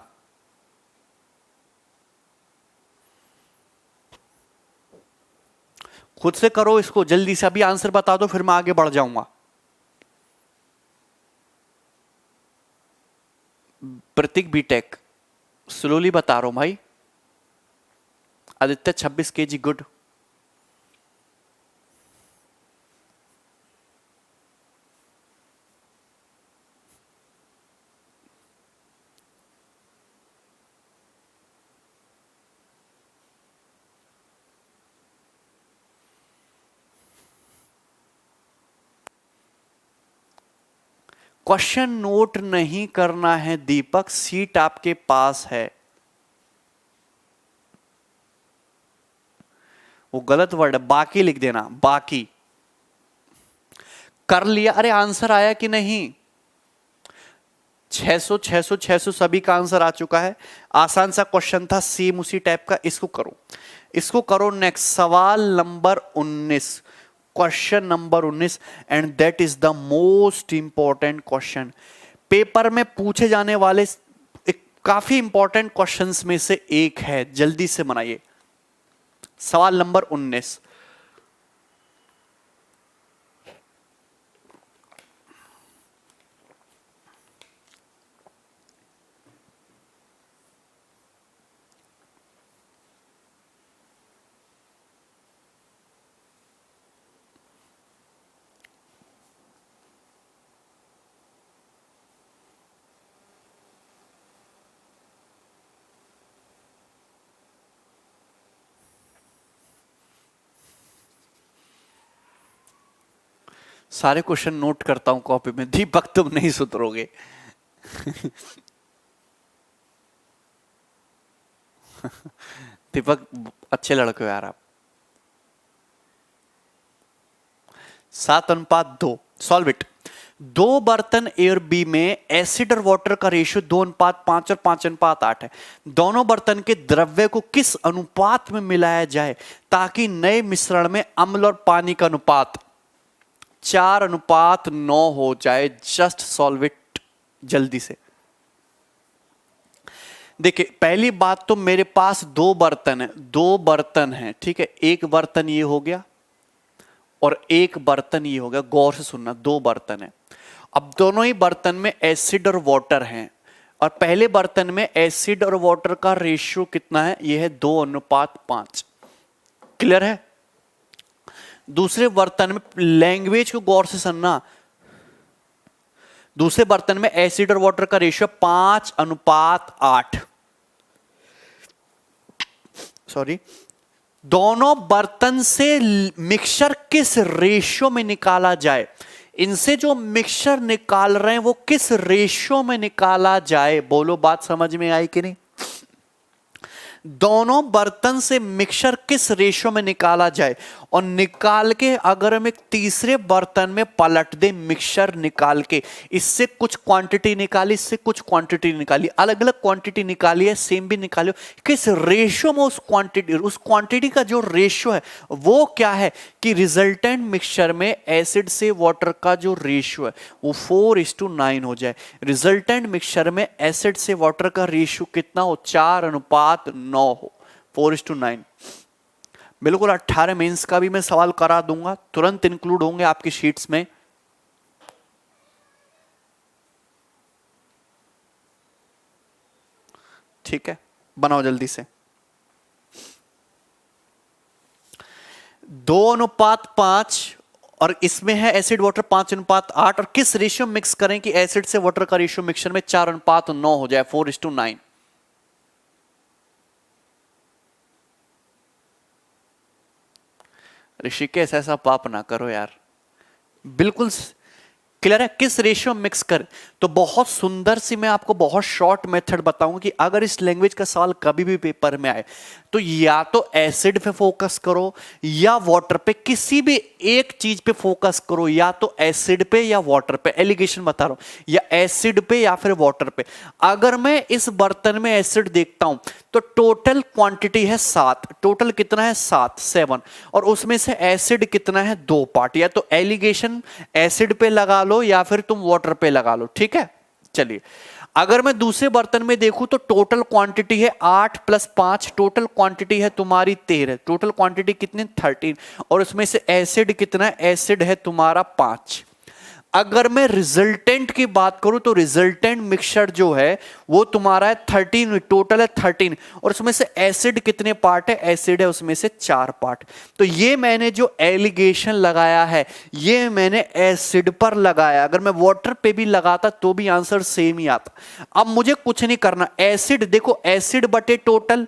खुद से करो इसको जल्दी से, अभी आंसर बता दो फिर मैं आगे बढ़ जाऊंगा। प्रतीक बीटेक स्लोली बता रहा हूं भाई। Aditya 26 KG, good. Question note नहीं करना है दीपक, सीट आपके पास है। वो गलत वर्ड है, बाकी लिख देना, बाकी। कर लिया? अरे आंसर आया कि नहीं? 600 600 600 सभी का आंसर आ चुका है। आसान सा क्वेश्चन था, सेम उसी टाइप का। इसको करो, इसको करो। नेक्स्ट सवाल number 19, question number 19, and that is the most important question. Paper में पूछे जाने वाले एक काफी इंपॉर्टेंट क्वेश्चंस में से एक है, जल्दी से बनाइए। सवाल नंबर 19, सारे क्वेश्चन नोट करता हूं कॉपी में। दीपक तुम नहीं सुधरोगे। दीपक अच्छे लड़के हो यार आप। 7:2, सॉल्व इट। 2 बर्तन ए और बी में एसिड और वाटर का रेशियो 2:5 और 5:8 है। दोनों बर्तन के द्रव्य को किस अनुपात में मिलाया जाए ताकि नए मिश्रण में अम्ल और पानी का अनुपात 4:9 हो जाए? जस्ट सॉल्व इट जल्दी से। देखिए पहली बात तो मेरे पास 2 बर्तन है, 2 बर्तन है, ठीक है। एक बर्तन ये हो गया और एक बर्तन ये हो गया। गौर से सुनना, 2 बर्तन है। अब दोनों ही बर्तन में एसिड और वाटर हैं, और पहले बर्तन में एसिड और वाटर का रेशियो कितना है? ये है 2:5। क्लियर है? दूसरे बर्तन में, लैंग्वेज को गौर से सुनना, दूसरे बर्तन में एसिड और वाटर का रेशियो 5:8। सॉरी, दोनों बर्तन से मिक्सचर किस रेशियो में निकाला जाए? इनसे जो मिक्सचर निकाल रहे हैं वो किस रेशियो में निकाला जाए? बोलो, बात समझ में आई कि नहीं? दोनों बर्तन से मिक्सचर किस रेशियो में निकाला जाए, और निकाल के अगर हम एक तीसरे बर्तन में पलट दे मिक्सचर निकाल के, इससे कुछ क्वांटिटी निकाली, इससे कुछ क्वांटिटी निकाली, अलग अलग क्वांटिटी निकाली है, सेम भी निकालियो, किस रेशियो में उस क्वांटिटी का जो रेशियो है वो क्या है कि रिजल्टेंट मिक्सचर में एसिड से वाटर का जो रेशियो है वो 4:9 हो जाए। रिजल्टेंट मिक्सचर में एसिड से वाटर का रेशियो कितना हो? 4:9 हो, 4:9। बिल्कुल 18 मेंस का भी मैं सवाल करा दूंगा, तुरंत इंक्लूड होंगे आपकी शीट्स में। ठीक है, बनाओ जल्दी से। 2:5 और इसमें है एसिड वाटर 5:8, और किस रेशियो मिक्स करें कि एसिड से वाटर का रेशियो मिक्सचर में 4:9 हो जाए, 4:9। ऋषिकेश ऐसा पाप ना करो यार, बिल्कुल क्लियर है? किस रेशियो मिक्स कर, तो बहुत सुंदर सी मैं आपको बहुत शॉर्ट मेथड बताऊंगा कि अगर इस लैंग्वेज का सवाल कभी भी पेपर में आए तो या तो एसिड पे फोकस करो या वाटर पे, किसी भी एक चीज पे फोकस करो, या तो एसिड पे या वाटर पे, एलिगेशन बता रहा हूं, या एसिड पे या फिर वाटर पे। अगर मैं इस बर्तन में एसिड देखता हूं तो टोटल क्वांटिटी है 7, टोटल कितना है? 7, और उसमें से एसिड कितना है? 2 पार्ट। या तो एलिगेशन एसिड पे लगा लो या फिर तुम वाटर पे लगा लो, ठीक है। चलिए, अगर मैं दूसरे बर्तन में देखूं तो टोटल क्वांटिटी है 8 + 5, टोटल क्वांटिटी है तुम्हारी 13, टोटल क्वांटिटी कितनी? 13, और उसमें से एसिड कितना है? एसिड है तुम्हारा 5। अगर मैं रिजल्टेंट की बात करूं तो रिजल्टेंट मिक्सचर जो है वो तुम्हारा है 13, टोटल है 13, और उसमें से एसिड कितने पार्ट है? एसिड है उसमें से 4 पार्ट। तो ये मैंने जो एलिगेशन लगाया है ये मैंने एसिड पर लगाया, अगर मैं वाटर पे भी लगाता तो भी आंसर सेम ही आता। अब मुझे कुछ नहीं करना, एसिड देखो, एसिड बटे टोटल,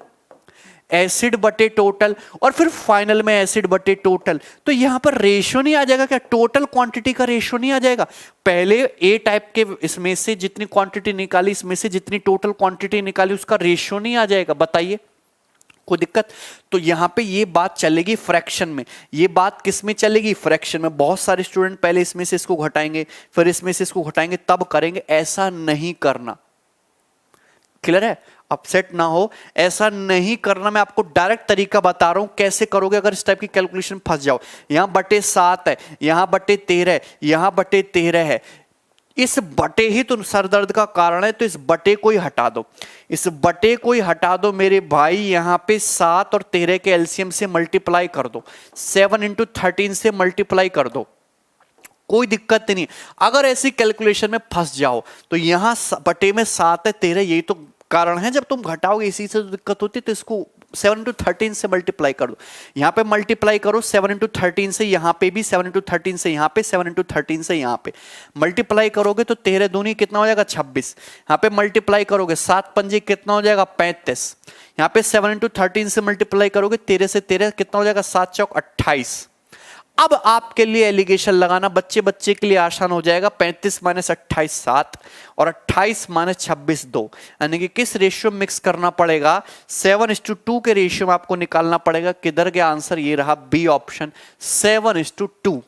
एसिड बटे टोटल, और फिर फाइनल में एसिड बटे टोटल। तो यहां पर रेशियो नहीं आ जाएगा क्या? टोटल क्वांटिटी का रेशियो नहीं आ जाएगा? पहले ए टाइप के इसमें से जितनी क्वांटिटी निकाली, इसमें से जितनी टोटल क्वांटिटी निकाली, उसका रेशियो नहीं आ जाएगा? बताइए, कोई दिक्कत? तो यहां पे ये बात चलेगी फ्रैक्शन में, ये बात किस में चलेगी? फ्रैक्शन में। बहुत सारे स्टूडेंट पहले इसमें से इसको घटाएंगे, फिर इसमें से इसको घटाएंगे, तब करेंगे। ऐसा नहीं करना। क्लियर है? अपसेट ना हो, ऐसा नहीं करना। मैं आपको डायरेक्ट तरीका बता रहा हूं कैसे करोगे अगर इस टाइप की कैलकुलेशन फंस जाओ। यहां बटे 7 है, यहां बटे 13 है, यहां बटे 13 है। इस बटे ही तो सर दर्द का कारण है, तो इस बटे को ही हटा दो, इस बटे को ही हटा दो मेरे भाई। यहां पे 7 और 13 के एलसीएम से मल्टीप्लाई कर दो, 7 इंटू 13 से मल्टीप्लाई कर दो, कोई दिक्कत नहीं। अगर ऐसी कैलकुलेशन में फंस जाओ तो यहां बटे में 7 है, 13, यही तो कारण है। जब तुम घटाओगे इसी से तो दिक्कत होती है, तो इसको 7 इंटू 13 से मल्टीप्लाई कर दो। यहां पे मल्टीप्लाई करो 7 इंटू 13 से, यहां पे भी 7 इंटू 13 से, यहां पे 7 इंटू 13 से, यहां पे मल्टीप्लाई करोगे तो 13 दूनी कितना हो जाएगा? 26। यहां पे मल्टीप्लाई करोगे 7 पंजे कितना हो जाएगा? 35। यहां पे 7 इंटू 13 से मल्टीप्लाई करोगे 13 से 13 कितना हो जाएगा? 7 चौक 28। अब आपके लिए एलिगेशन लगाना बच्चे बच्चे के लिए आसान हो जाएगा। 35 माइनस 28 7, और 28 माइनस 26 2, यानी कि किस रेशियो मिक्स करना पड़ेगा? 7:2 के रेशियो में आपको निकालना पड़ेगा। किधर गया आंसर? ये रहा बी ऑप्शन, 7:2,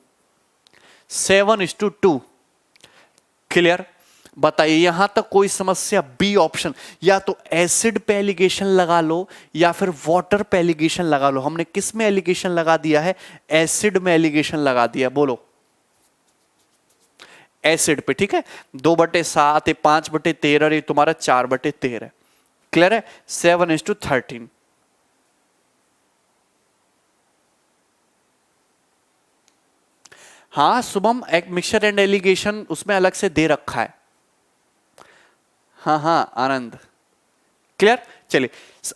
7:2। क्लियर? बताइए, यहां तक कोई समस्या? बी ऑप्शन, या तो एसिड पे एलिगेशन लगा लो या फिर वाटर पे एलिगेशन लगा लो। हमने किस में एलिगेशन लगा दिया है? एसिड में एलिगेशन लगा दिया। बोलो, एसिड पे। ठीक है, 2/7 है, 5/13, ये तुम्हारा 4/13। क्लियर है? 7:13। हाँ शुभम, एक मिक्सचर एंड एलिगेशन उसमें अलग से दे रखा है। हाँ हाँ आनंद, क्लियर? चलिए,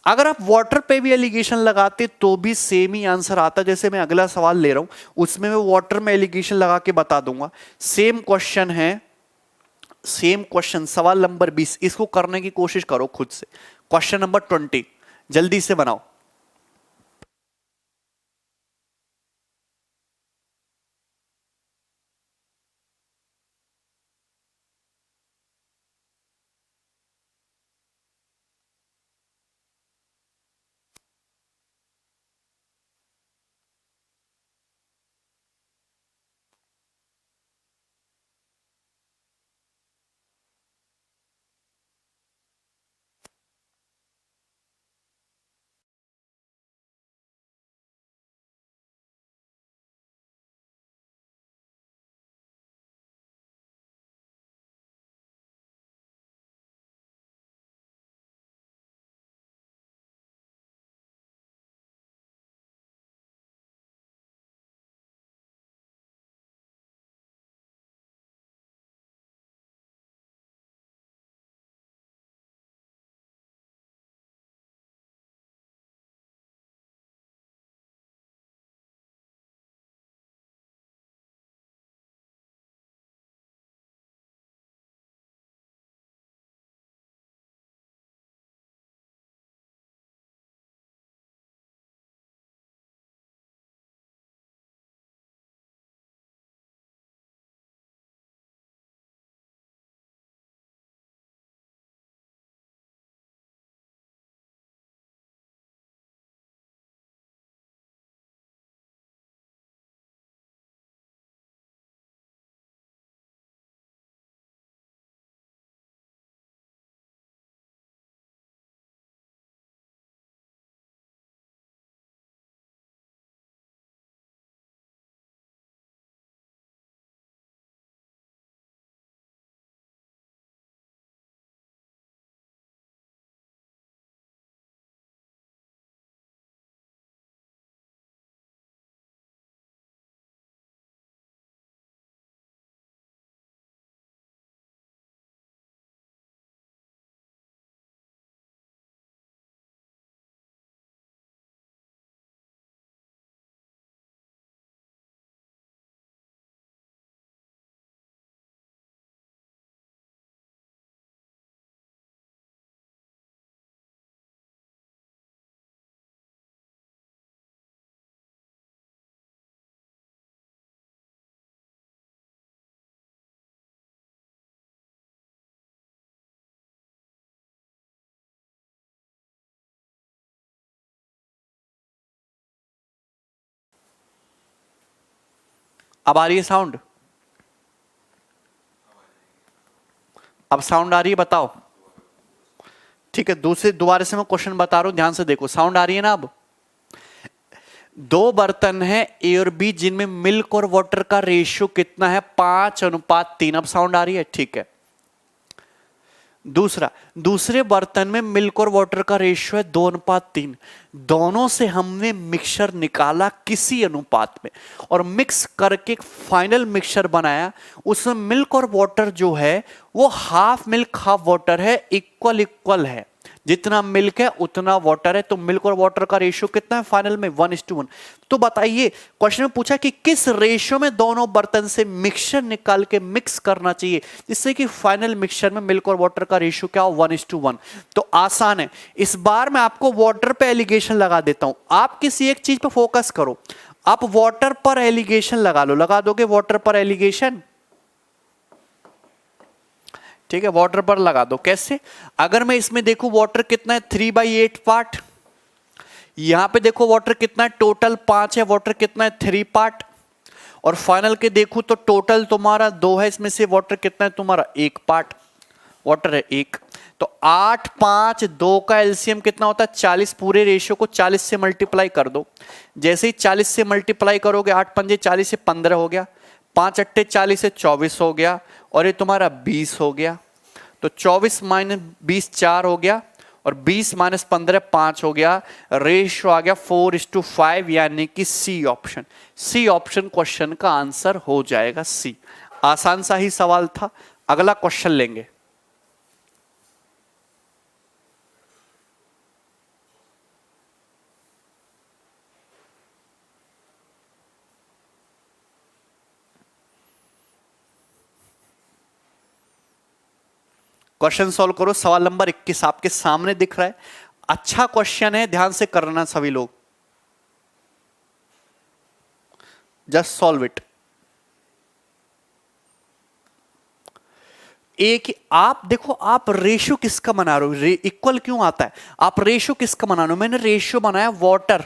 अगर आप वाटर पे भी एलिगेशन लगाते तो भी सेम ही आंसर आता। जैसे मैं अगला सवाल ले रहा हूं, उसमें मैं वाटर में एलिगेशन लगा के बता दूंगा। सेम क्वेश्चन है, सेम क्वेश्चन, सवाल नंबर 20। इसको करने की कोशिश करो खुद से। क्वेश्चन नंबर 20 जल्दी से बनाओ। अब आ रही है साउंड? अब साउंड आ रही है, बताओ। ठीक है, दोबारा से मैं क्वेश्चन बता रहा हूं, ध्यान से देखो। साउंड आ रही है ना? अब दो बर्तन है ए और बी जिनमें मिल्क और वाटर का रेशियो कितना है? 5:3। अब साउंड आ रही है? ठीक है। दूसरे बर्तन में मिल्क और वाटर का रेशियो है 2:3। दोनों से हमने मिक्सचर निकाला किसी अनुपात में और मिक्स करके फाइनल मिक्सचर बनाया। उसमें मिल्क और वाटर जो है वो हाफ मिल्क हाफ वाटर है, इक्वल इक्वल है। जितना मिल्क है उतना वाटर है, तो मिल्क और वाटर का रेशियो कितना है फाइनल में? 1:1। तो बताइए, क्वेश्चन में पूछा कि किस रेशियो में दोनों बर्तन से मिक्सचर निकाल के मिक्स करना चाहिए जिससे कि फाइनल मिक्सचर में मिल्क और वाटर का रेशियो क्या हो? 1:1। तो आसान है। इस बार मैं आपको वाटर पे एलिगेशन लगा देता हूं, आप किसी एक चीज पे फोकस करो। आप वाटर पर एलिगेशन लगा लो, लगा दोगे वाटर पर एलिगेशन? ठीक है, वाटर पर लगा दो। कैसे? अगर मैं इसमें देखूं वाटर कितना है? 3/8 पार्ट। यहां पे देखो वाटर कितना है? टोटल 5 है, वाटर कितना है? 3 पार्ट। और फाइनल के देखूं तो टोटल तुम्हारा 2 है, इसमें से वाटर कितना है तुम्हारा? 1 पार्ट वाटर है 1। तो 8, 5, 2 का एलसीएम कितना होता है? 40। पूरे रेशियो को 40 से मल्टीप्लाई कर दो। जैसे ही 40 से मल्टीप्लाई करोगे, 8 पंजे 40 से 15 हो गया, 5 अट्ठे 40 से 24 हो गया, और ये तुम्हारा 20 हो गया। तो 24 माइनस 20 4 हो गया, और 20 माइनस 15 5 हो गया। रेशियो आ गया 4:5, यानी कि C option. C option question का आंसर हो जाएगा सी। आसान सा ही सवाल था। अगला क्वेश्चन लेंगे। क्वेश्चन सॉल्व करो। सवाल नंबर 21 आपके सामने दिख रहा है। अच्छा क्वेश्चन है, ध्यान से करना सभी लोग। Just solve it. एक आप देखो, आप रेशियो किसका बना रहे हो? इक्वल क्यों आता है? आप रेशियो किसका बना रहे हो? मैंने रेशियो बनाया water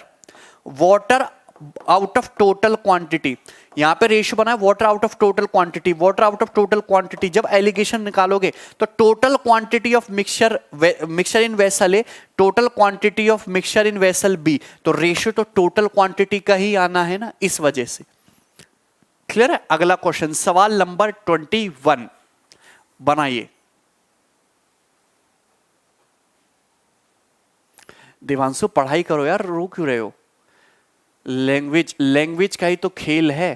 out of total quantity. यहां पे रेशियो बना है water out of total quantity. Water out of total quantity जब एलिगेशन निकालोगे तो total quantity of mixture in vessel A, total quantity of mixture in vessel B. तो रेशियो तो टोटल क्वांटिटी का ही आना है ना, इस वजह से। क्लियर है? अगला क्वेश्चन, सवाल नंबर 21 बनाइए। देवांशु पढ़ाई करो यार, रो क्यों रहे हो? लैंग्वेज का ही तो खेल है।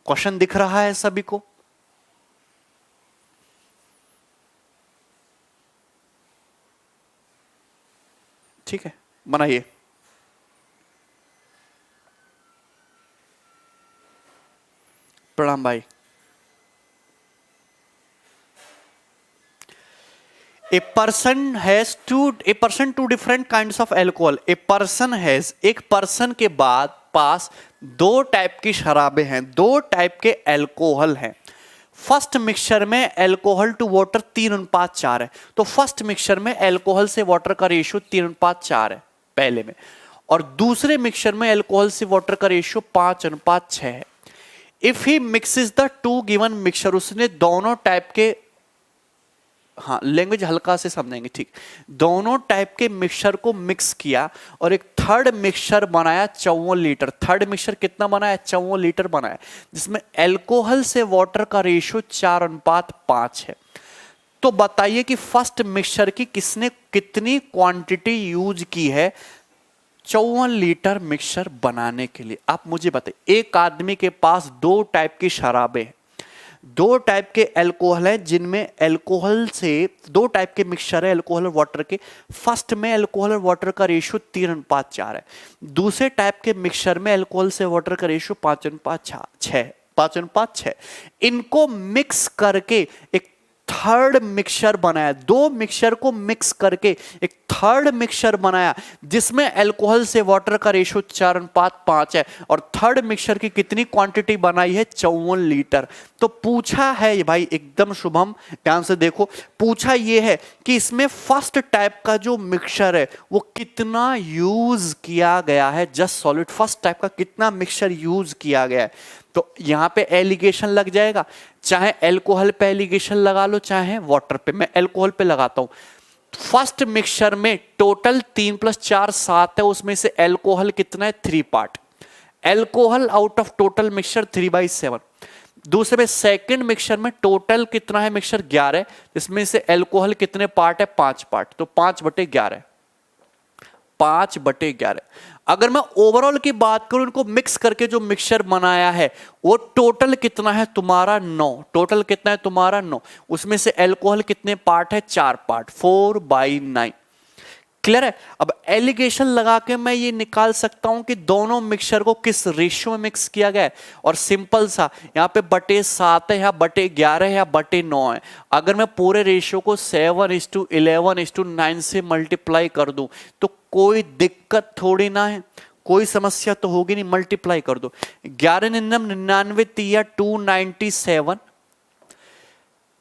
क्वेश्चन दिख रहा है सभी को? ठीक है, बनाइए। प्रणाम भाई। A person has two different kinds of alcohol. A person has, एक पर्सन के बाद पास दो टाइप की शराबें हैं, दो टाइप के अल्कोहल हैं। फर्स्ट मिक्सचर में अल्कोहल टू वाटर 3:4 है। तो फर्स्ट मिक्सचर में अल्कोहल से वाटर का रेशियो 3:4 है पहले में, और दूसरे मिक्सचर में अल्कोहल से वाटर का रेशियो 5:6 है। If he mixes the two given mixture, उसने दोनों टाइप के, हाँ लैंग्वेज हल्का से समझेंगे, ठीक, दोनों टाइप के मिक्सचर को मिक्स किया और एक थर्ड मिक्सचर बनाया 54 लीटर। थर्ड मिक्सचर कितना बनाया? 54 लीटर बनाया, जिसमें अल्कोहल से वाटर का रेशियो 4:5 है। तो बताइए कि फर्स्ट मिक्सचर की किसने कितनी क्वांटिटी यूज की है 54 लीटर मिक्सचर बनाने के लिए? आप मुझे बताइए। एक आदमी के पास दो टाइप की शराबें, दो टाइप के अल्कोहल है, जिनमें अल्कोहल से दो टाइप के मिक्सचर है अल्कोहल और वाटर के। फर्स्ट में अल्कोहल और वाटर का रेशियो 3:4 है, दूसरे टाइप के मिक्सचर में अल्कोहल से वाटर का रेशियो 5:6। इनको मिक्स करके एक थर्ड मिक्सचर बनाया, दो मिक्सचर को मिक्स करके एक थर्ड मिक्सचर बनाया जिसमें अल्कोहल से वाटर का रेशियो 4:5 है, और थर्ड मिक्सचर की कितनी क्वांटिटी बनाई है? 54 लीटर। तो पूछा है भाई एकदम शुभम, ध्यान से देखो, पूछा यह है कि इसमें फर्स्ट टाइप का जो मिक्सचर है वो कितना यूज किया गया है, जस्ट सॉलिड फर्स्ट टाइप का कितना मिक्सचर यूज किया गया है। तो यहां पे एलिगेशन लग जाएगा, चाहे एल्कोहल पे एलिगेशन लगा लो चाहे वाटर पे। मैं एल्कोहल पे लगाता हूं। फर्स्ट मिक्सचर में टोटल 3 + 4 7 है, उसमें से एल्कोहल कितना है? 3 part. Alcohol out of total mixture 3/7। दूसरे में सेकंड मिक्सचर में टोटल कितना है मिक्सचर? 11, जिसमें से एल्कोहल कितने पार्ट है? 5 पार्ट। तो 5/11, 5/11। अगर मैं ओवरऑल की बात करूं, इनको मिक्स करके जो मिक्सचर बनाया है वो टोटल कितना है तुम्हारा? 9। टोटल कितना है तुम्हारा? 9। उसमें से अल्कोहल कितने पार्ट है? 4 पार्ट, 4/9। क्लियर है? अब एलिगेशन लगा के मैं ये निकाल सकता हूं कि दोनों मिक्सचर को किस रेशियो में मिक्स किया गया है। और सिंपल सा, यहां पे बटे 7 है या बटे 11 है या बटे 9 है। अगर मैं पूरे रेशियो को 7:11:9 से मल्टीप्लाई कर दूं तो कोई दिक्कत थोड़ी ना है, कोई समस्या तो होगी नहीं। मल्टीप्लाई कर दो, 11×99 297,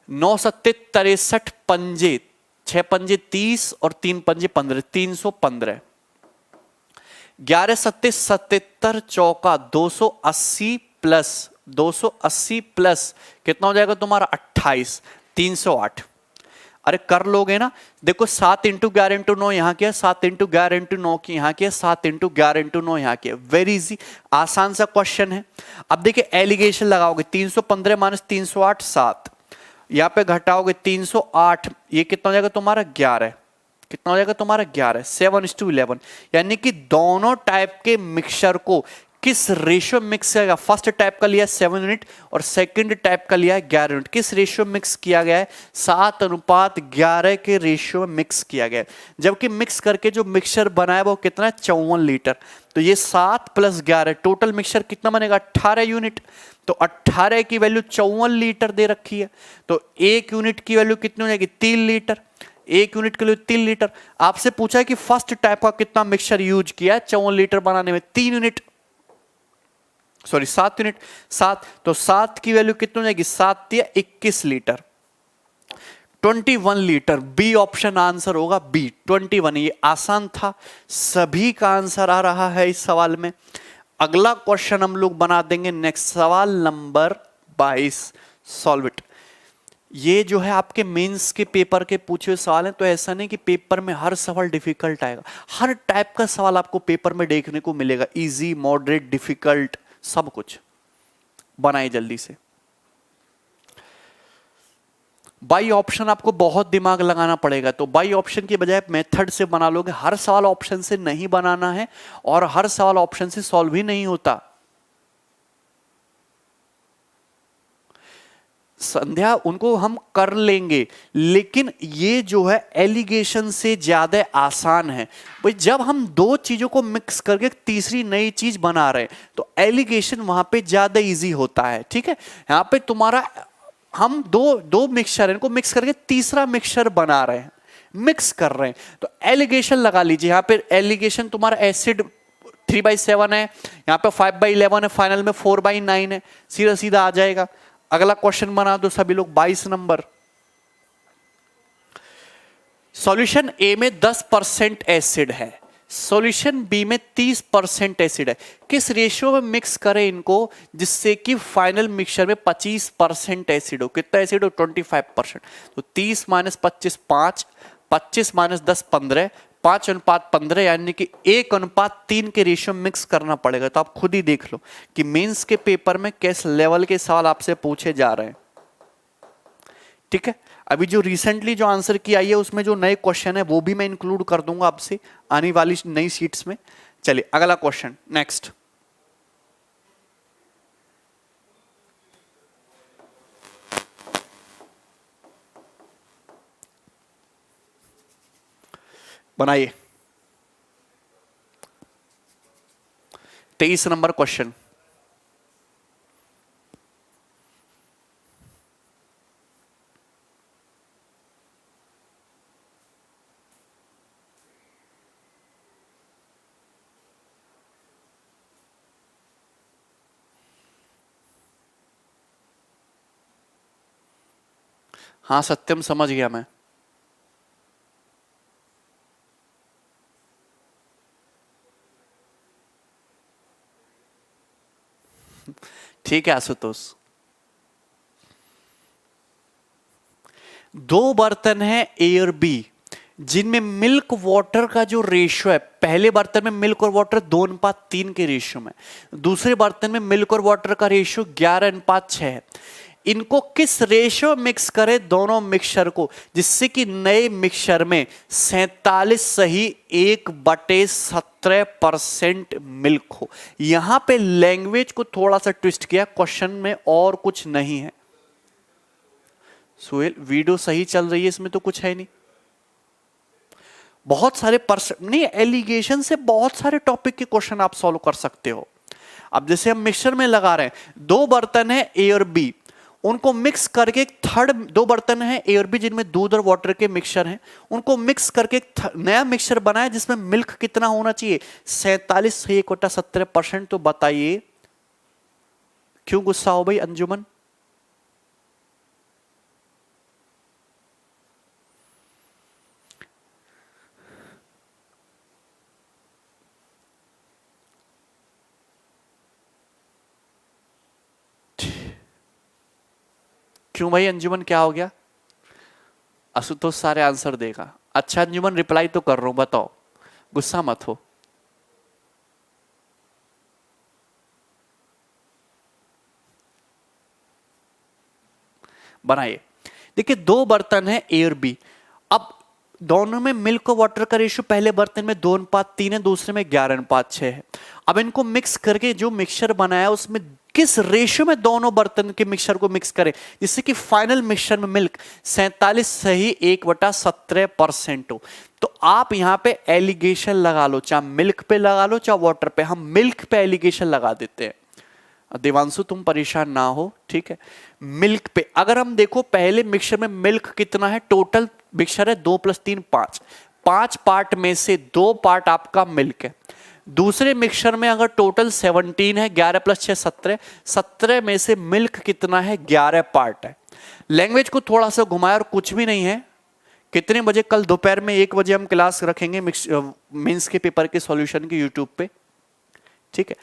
9×7 = 63 पंजे, 6 पंजे 30 और 3 पंजे 15, 315। 11×7 = 77, चौका 280 प्लस कितना हो जाएगा तुम्हारा? 28, 308। अरे कर लोगे ना? देखो 7 × 11×9 यहां किया, 7 × 11×9 की यहां किया, 7 × 11×9 यहां किया। वेरी इजी, आसान सा क्वेश्चन है। अब देखिए एलिगेशन लगाओगे, 315 - 308 7, यहां पे घटाओगे 308, ये कितना हो जाएगा तुम्हारा? 11। कितना हो जाएगा तुम्हारा? 11, 7:11। यानी कि दोनों टाइप के मिक्सचर को किस रेशियो मिक्स किया गया? फर्स्ट टाइप का लिया 7 यूनिट और सेकंड टाइप का लिया है 11 यूनिट। किस रेशियो मिक्स किया गया है? 7:11 के रेशियो में मिक्स किया गया है। जबकि मिक्स करके जो मिक्सचर बनाया वो कितना है? 54 लीटर। तो ये 7 + 11 टोटल मिक्सचर कितना बनेगा? 18 यूनिट। तो 18 की वैल्यू 54 लीटर दे रखी है, तो 1 यूनिट की वैल्यू कितनी हो जाएगी? 3 लीटर। 1 यूनिट के लिए 3 लीटर। आपसे पूछा है कि फर्स्ट टाइप का कितना मिक्सचर यूज किया है 54 लीटर बनाने में? 3 यूनिट, सॉरी 7 यूनिट। 7, तो 7 की वैल्यू कितनी हो जाएगी? 7 × 21 litre, 21 litre. B option answer होगा, बी 21। ये आसान था, सभी का आंसर आ रहा है इस सवाल में। अगला क्वेश्चन हम लोग बना देंगे नेक्स्ट, सवाल नंबर 22, सॉल्व इट। ये जो है आपके मेंस के पेपर के पूछे हुए सवाल हैं, तो ऐसा नहीं कि पेपर में हर सवाल डिफिकल्ट आएगा। हर टाइप का सवाल आपको पेपर में देखने को मिलेगा, इजी, मॉडरेट, डिफिकल्ट, सब कुछ। बनाए जल्दी से। बाई ऑप्शन आपको बहुत दिमाग लगाना पड़ेगा, तो बाई ऑप्शन की बजाय मेथड से बना लोगे। हर सवाल ऑप्शन से नहीं बनाना है और हर सवाल ऑप्शन से सॉल्व ही नहीं होता। संध्या उनको हम कर लेंगे, लेकिन ये जो है एलिगेशन से ज्यादा आसान है भाई। जब हम दो चीजों को मिक्स करके तीसरी नई चीज बना रहे हैं तो एलिगेशन वहां पे ज्यादा इजी होता है। ठीक है, यहां पे तुम्हारा हम दो मिक्सचर इनको मिक्स करके तीसरा मिक्सचर बना रहे हैं, मिक्स कर रहे हैं, तो एलिगेशन लगा लीजिए। यहां पे एलिगेशन तुम्हारा एसिड 3/7 है, यहां पे 5/11 है, फाइनल में 4/9 है, सीधा सीधा आ जाएगा। अगला क्वेश्चन बना दो सभी लोग, 22 नंबर। सॉल्यूशन ए में 10% एसिड है, सॉल्यूशन बी में 30% एसिड है। किस रेशियो में मिक्स करें इनको जिससे कि फाइनल मिक्सचर में 25% एसिड हो? कितना एसिड हो? 25%। तो 30 - 25 5, 25 - 10 15, 5:15, यानी कि 1:3 के रेशियो मिक्स करना पड़ेगा। तो आप खुद ही देख लो कि मेंस के पेपर में किस लेवल के सवाल आपसे पूछे जा रहे हैं। ठीक है, अभी जो रिसेंटली जो आंसर की आई है उसमें जो नए क्वेश्चन है वो भी मैं इंक्लूड कर दूंगा आपसे आने वाली नई शीट्स में। चलिए अगला क्वेश्चन, नेक्स्ट। बनाइए 23 नंबर क्वेश्चन। हाँ सत्यम, समझ गया मैं। ठीक है आशुतोष। दो बर्तन है ए और बी, जिनमें मिल्क वाटर का जो रेशियो है, पहले बर्तन में मिल्क और वाटर 2:3 के रेशियो में, दूसरे बर्तन में मिल्क और वाटर का रेशियो 11:6 है। इनको किस रेशियो मिक्स करें दोनों मिक्सचर को, जिससे कि नए मिक्सचर में 47 सही 1/17% मिल्क हो। यहां पे लैंग्वेज को थोड़ा सा ट्विस्ट किया क्वेश्चन में, और कुछ नहीं है। सुहेल वीडियो सही चल रही है, इसमें तो कुछ है नहीं। बहुत सारे नहीं, एलिगेशन से बहुत सारे टॉपिक के क्वेश्चन आप सॉल्व कर सकते हो। अब जैसे हम मिक्सचर में लगा रहे हैं, दो बर्तन है ए और बी, उनको मिक्स करके एक थर्ड, दो बर्तन है ए और बी जिनमें दूध और वाटर के मिक्सचर हैं, उनको मिक्स करके एक नया मिक्सचर बनाया जिसमें मिल्क कितना होना चाहिए, 47 से 1/17%। तो बताइए क्यों गुस्सा हो भाई अंजुमन? क्यों भाई अंजुमन, क्या हो गया? आशुतोष सारे आंसर देगा। अच्छा अंजुमन रिप्लाई तो कर रहा हूं, बताओ, गुस्सा मत हो। बनाइए। देखिए दो बर्तन है ए और बी, अब दोनों में मिल्क और वाटर का रेशियो पहले बर्तन में 2:3 है, दूसरे में 11:6 है। अब इनको मिक्स करके जो मिक्सचर बनाया उसमें किस रेशियो में दोनों बर्तन के मिक्सचर को मिक्स करें जिससे कि फाइनल मिक्सचर में मिल्क 47 सही 1/17% हो। तो आप यहां पे एलिगेशन लगा लो, चाहे मिल्क पे लगा लो चाहे वाटर पे। हम मिल्क पे एलिगेशन लगा देते हैं। देवांशु तुम परेशान ना हो, ठीक है। मिल्क पे अगर हम देखो, पहले मिक्सचर में मिल्क कितना है, टोटल मिक्सचर है 2 + 3 5, 5 पार्ट में से 2 पार्ट आपका मिल्क है। दूसरे मिक्सचर में अगर टोटल 17 है, 11 + 6 17, 17 में से मिल्क कितना है, 11 पार्ट है। लैंग्वेज को थोड़ा सा घुमाया और कुछ भी नहीं है। कितने बजे? कल दोपहर में 1 बजे हम क्लास रखेंगे मेंस के पेपर के सॉल्यूशन की यूट्यूब पे, ठीक है।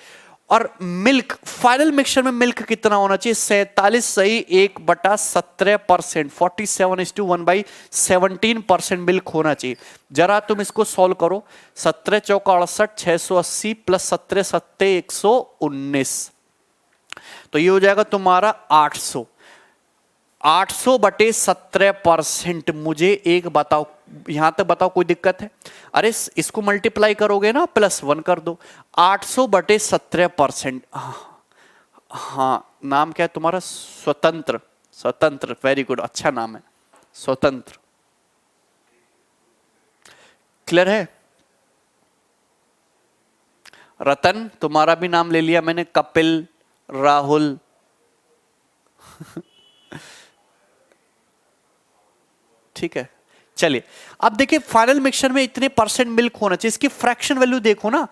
और मिल्क, फाइनल मिक्सचर में मिल्क कितना होना चाहिए, 47 सही 1/17%, 47:1/17% मिल्क होना चाहिए। जरा तुम इसको सॉल्व करो, 17 चौका 68, 680 + 17 7 119, तो ये हो जाएगा तुम्हारा 800। 800/17%। मुझे एक बताओ, यहां तक बताओ कोई दिक्कत है? अरे इसको मल्टीप्लाई करोगे ना, +1 कर दो। 800/17%। हाँ, नाम क्या है तुम्हारा? स्वतंत्र। स्वतंत्र, वेरी गुड, अच्छा नाम है स्वतंत्र। क्लियर है? रतन, तुम्हारा भी नाम ले लिया मैंने, कपिल, राहुल। ठीक है, चलिए अब देखिए फाइनल मिक्सचर में इतने % मिल्क होना चाहिए। इसकी फ्रैक्शन वैल्यू देखो ना,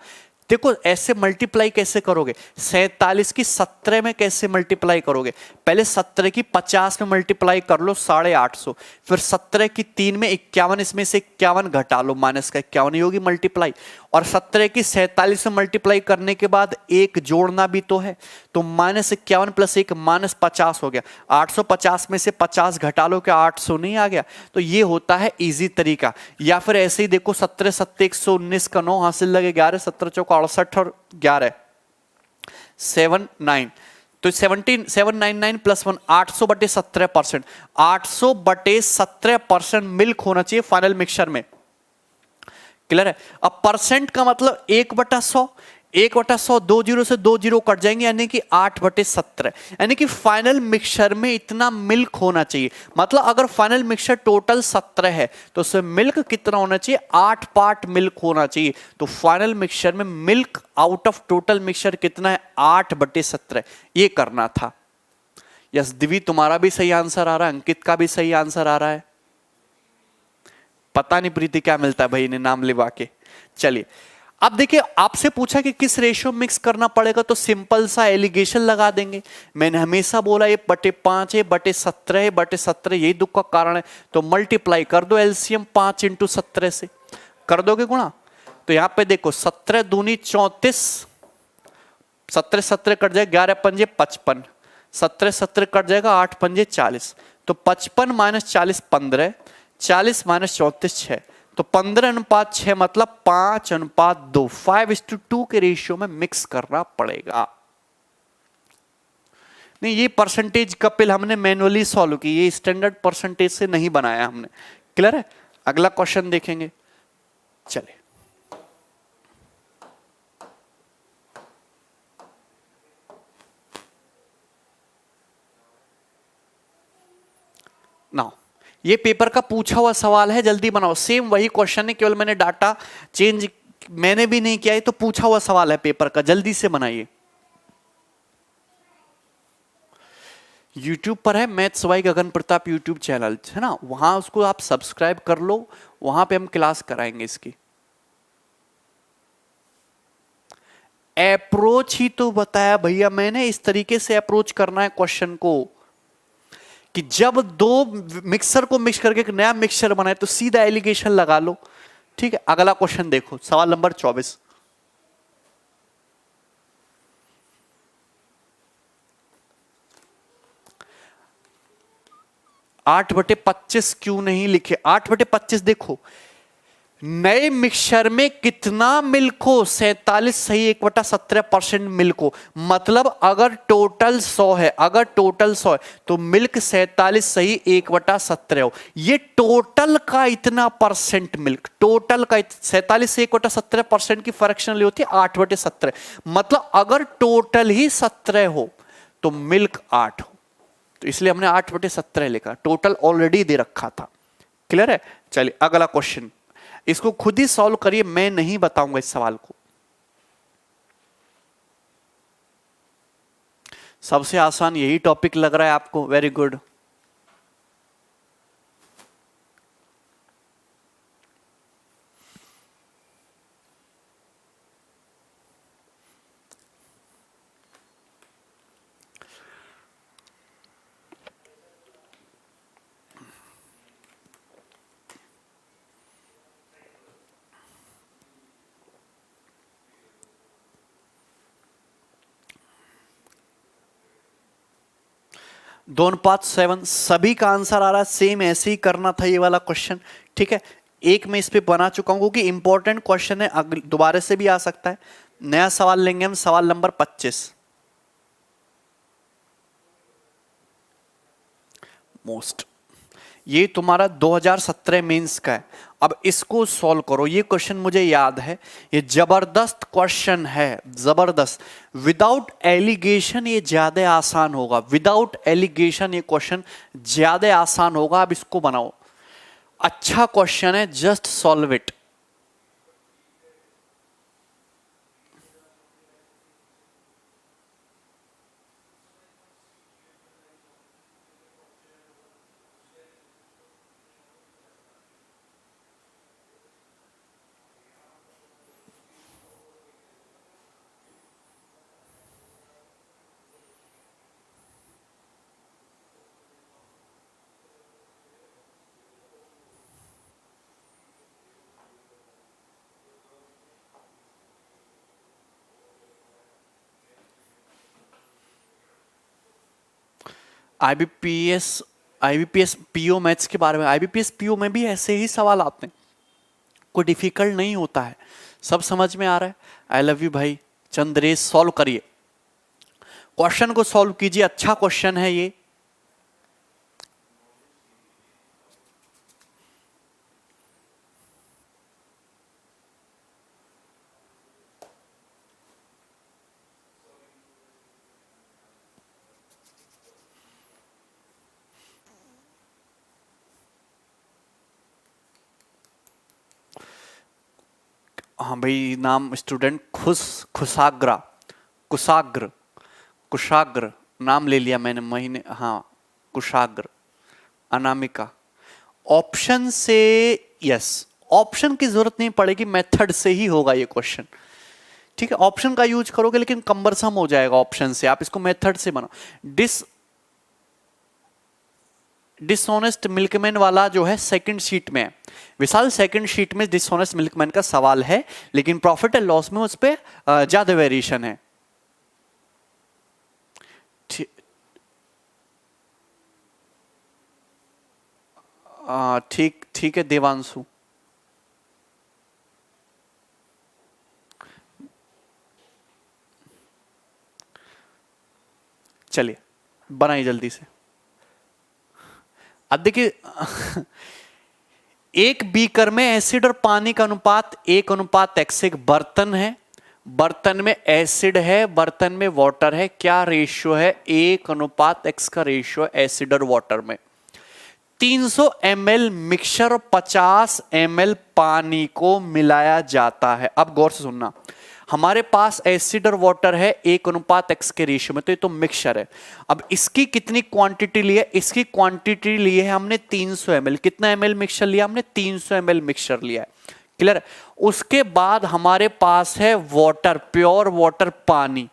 देखो ऐसे मल्टीप्लाई कैसे करोगे, 47 की 17 में कैसे मल्टीप्लाई करोगे? पहले 17 की 50 में मल्टीप्लाई कर लो 850, फिर 17 की 3 में 51, इसमें से 51 घटा लो, माइनस का 51 ही होगी मल्टीप्लाई। और 17 की 47 में मल्टीप्लाई करने के बाद एक जोड़ना भी तो है, तो -51 + 1 -50 हो गया। 850 में से 50 घटा लो, क्या 800 नहीं आ गया? तो ये होता है इजी तरीका। या फिर ऐसे ही देखो, 17 7 119 का 9 हासिल लगे 11, 17 चौका 68 और 11 79, तो 799 + 1 800/17%। 800/17% मिल्क होना चाहिए फाइनल मिक्सचर में। क्लियर है? अब परसेंट का मतलब 1/100, 1/100 2 0 से 2 0 कट जाएंगे, यानी कि 8/17, यानी कि फाइनल मिक्सचर में इतना मिल्क होना चाहिए। मतलब अगर फाइनल मिक्सचर टोटल 17 है तो उसमें मिल्क कितना होना चाहिए, 8 पार्ट मिल्क होना चाहिए। तो फाइनल मिक्सचर में milk out of total mixture कितना है, 8/17। ये करना था। यस दिव्य, तुम्हारा भी सही आंसर आ रहा है, अंकित का भी सही आंसर आ रहा है। पता नहीं प्रीति क्या मिलता है भाई ने नाम लिवा के। चलिए अब देखिए आपसे पूछा कि किस रेशियो मिक्स करना पड़ेगा, तो सिंपल सा एलिगेशन लगा देंगे। मैंने हमेशा बोला ये बटे 5 है, बटे 17 है, बटे 17 यही दुख का कारण है, तो मल्टीप्लाई कर दो एलसीएम 5 इंटू 17 से, कर दोगे गुणा। तो यहां पे देखो 17 दूनी 34, 17 17 कट जाए, 11 पंजे 55, 17 17 कट जाएगा, 8 पंजे 40, तो 55 माइनस 40 15, 40 माइनस 34 6, तो 15:6 मतलब 5:2, 5:2 के रेशियो में मिक्स करना पड़ेगा। नहीं ये परसेंटेज कपिल हमने मैनुअली सॉल्व की, ये स्टैंडर्ड परसेंटेज से नहीं बनाया हमने। क्लियर है? अगला क्वेश्चन देखेंगे, चले। नाउ ये पेपर का पूछा हुआ सवाल है, जल्दी बनाओ। सेम वही क्वेश्चन है, केवल मैंने डाटा चेंज मैंने भी नहीं किया है, तो पूछा हुआ सवाल है पेपर का, जल्दी से बनाइए। YouTube पर है maths by Gagan Pratap YouTube channel है ना, वहां उसको आप सब्सक्राइब कर लो, वहां पे हम क्लास कराएंगे इसकी। अप्रोच ही तो बताया भैया मैंने, इस तरीके से अप्रोच करना है क्वेश्चन को कि जब दो मिक्सर को मिक्स करके एक नया मिक्सचर बनाए तो सीधा एलिगेशन लगा लो। ठीक है, अगला क्वेश्चन देखो, सवाल नंबर 24। 8/25 क्यों नहीं लिखे? 8/25 देखो, नए मिक्सचर में कितना मिल्क हो, 47 सही 1/17% मिल्क हो, मतलब अगर टोटल 100 है, अगर टोटल 100 है तो मिल्क 47 सही 1/17 हो। ये टोटल का इतना परसेंट मिल्क, टोटल का 47 से 1/17% की फ्रैक्शनल होती है 8/17, मतलब अगर टोटल ही 17 हो तो मिल्क 8 हो, तो इसलिए हमने 8/17 लिखा, टोटल ऑलरेडी दे रखा था। क्लियर है? चलिए अगला क्वेश्चन, इसको खुद ही सॉल्व करिए, मैं नहीं बताऊंगा इस सवाल को। सबसे आसान यही टॉपिक लग रहा है आपको, वेरी गुड। दोन 5 7 सभी का आंसर आ रहा है, सेम ऐसे ही करना था ये वाला क्वेश्चन। ठीक है, एक मैं इस पे बना चुका हूं क्योंकि इंपॉर्टेंट क्वेश्चन है, दोबारा से भी आ सकता है। नया सवाल लेंगे हम, सवाल नंबर 25। मोस्ट, ये तुम्हारा 2017 मेंस का है। अब इसको सॉल्व करो, ये क्वेश्चन मुझे याद है, ये जबरदस्त क्वेश्चन है, जबरदस्त। विदाउट एलिगेशन ये ज्यादा आसान होगा, विदाउट एलिगेशन ये क्वेश्चन ज्यादा आसान होगा। अब इसको बनाओ, अच्छा क्वेश्चन है, just solve it. IBPS, IBPS PO maths के बारे में, आईबीपीएस पीओ में भी ऐसे ही सवाल आते हैं, कोई डिफिकल्ट नहीं होता है, सब समझ में आ रहा है। आई लव यू भाई चंद्रेश, सॉल्व करिए क्वेश्चन को, सॉल्व कीजिए, अच्छा क्वेश्चन है ये। हाँ भाई, नाम स्टूडेंट खुशाग्र, कुशाग्र, कुशाग्र नाम ले लिया मैंने, महीने, हाँ कुशाग्र। अनामिका, ऑप्शन से यस, ऑप्शन की जरूरत नहीं पड़ेगी, मेथड से ही होगा ये क्वेश्चन। ठीक है, ऑप्शन का यूज करोगे लेकिन कंबरसम हो जाएगा ऑप्शन से, आप इसको मेथड से बनाओ। डिसऑनेस्ट मिल्कमैन वाला जो है सेकंड शीट में है विशाल, सेकंड शीट में डिसऑनेस्ट मिल्कमैन का सवाल है, लेकिन प्रॉफिट एंड लॉस में उस पर ज्यादा वेरिएशन है। ठीक ठीक है देवांशु, चलिए बनाइए जल्दी से। अब देखिए एक बीकर में एसिड और पानी का अनुपात 1:x, एक बर्तन है, बर्तन में एसिड है, बर्तन में वाटर है, क्या रेशियो है? 1:x का रेशियो है एसिड और वाटर में। 300 ml मिक्सचर और 50 ml पानी को मिलाया जाता है। अब गौर से सुनना, हमारे पास एसिड और वाटर है 1:x के रेशियो में, तो ये तो मिक्सचर है। अब इसकी कितनी क्वांटिटी ली है? इसकी क्वांटिटी ली है हमने 300 ml। कितना ml मिक्सचर लिया हमने? 300 ml मिक्सचर लिया है। क्लियर? उसके बाद हमारे पास है वाटर, प्योर वाटर, पानी।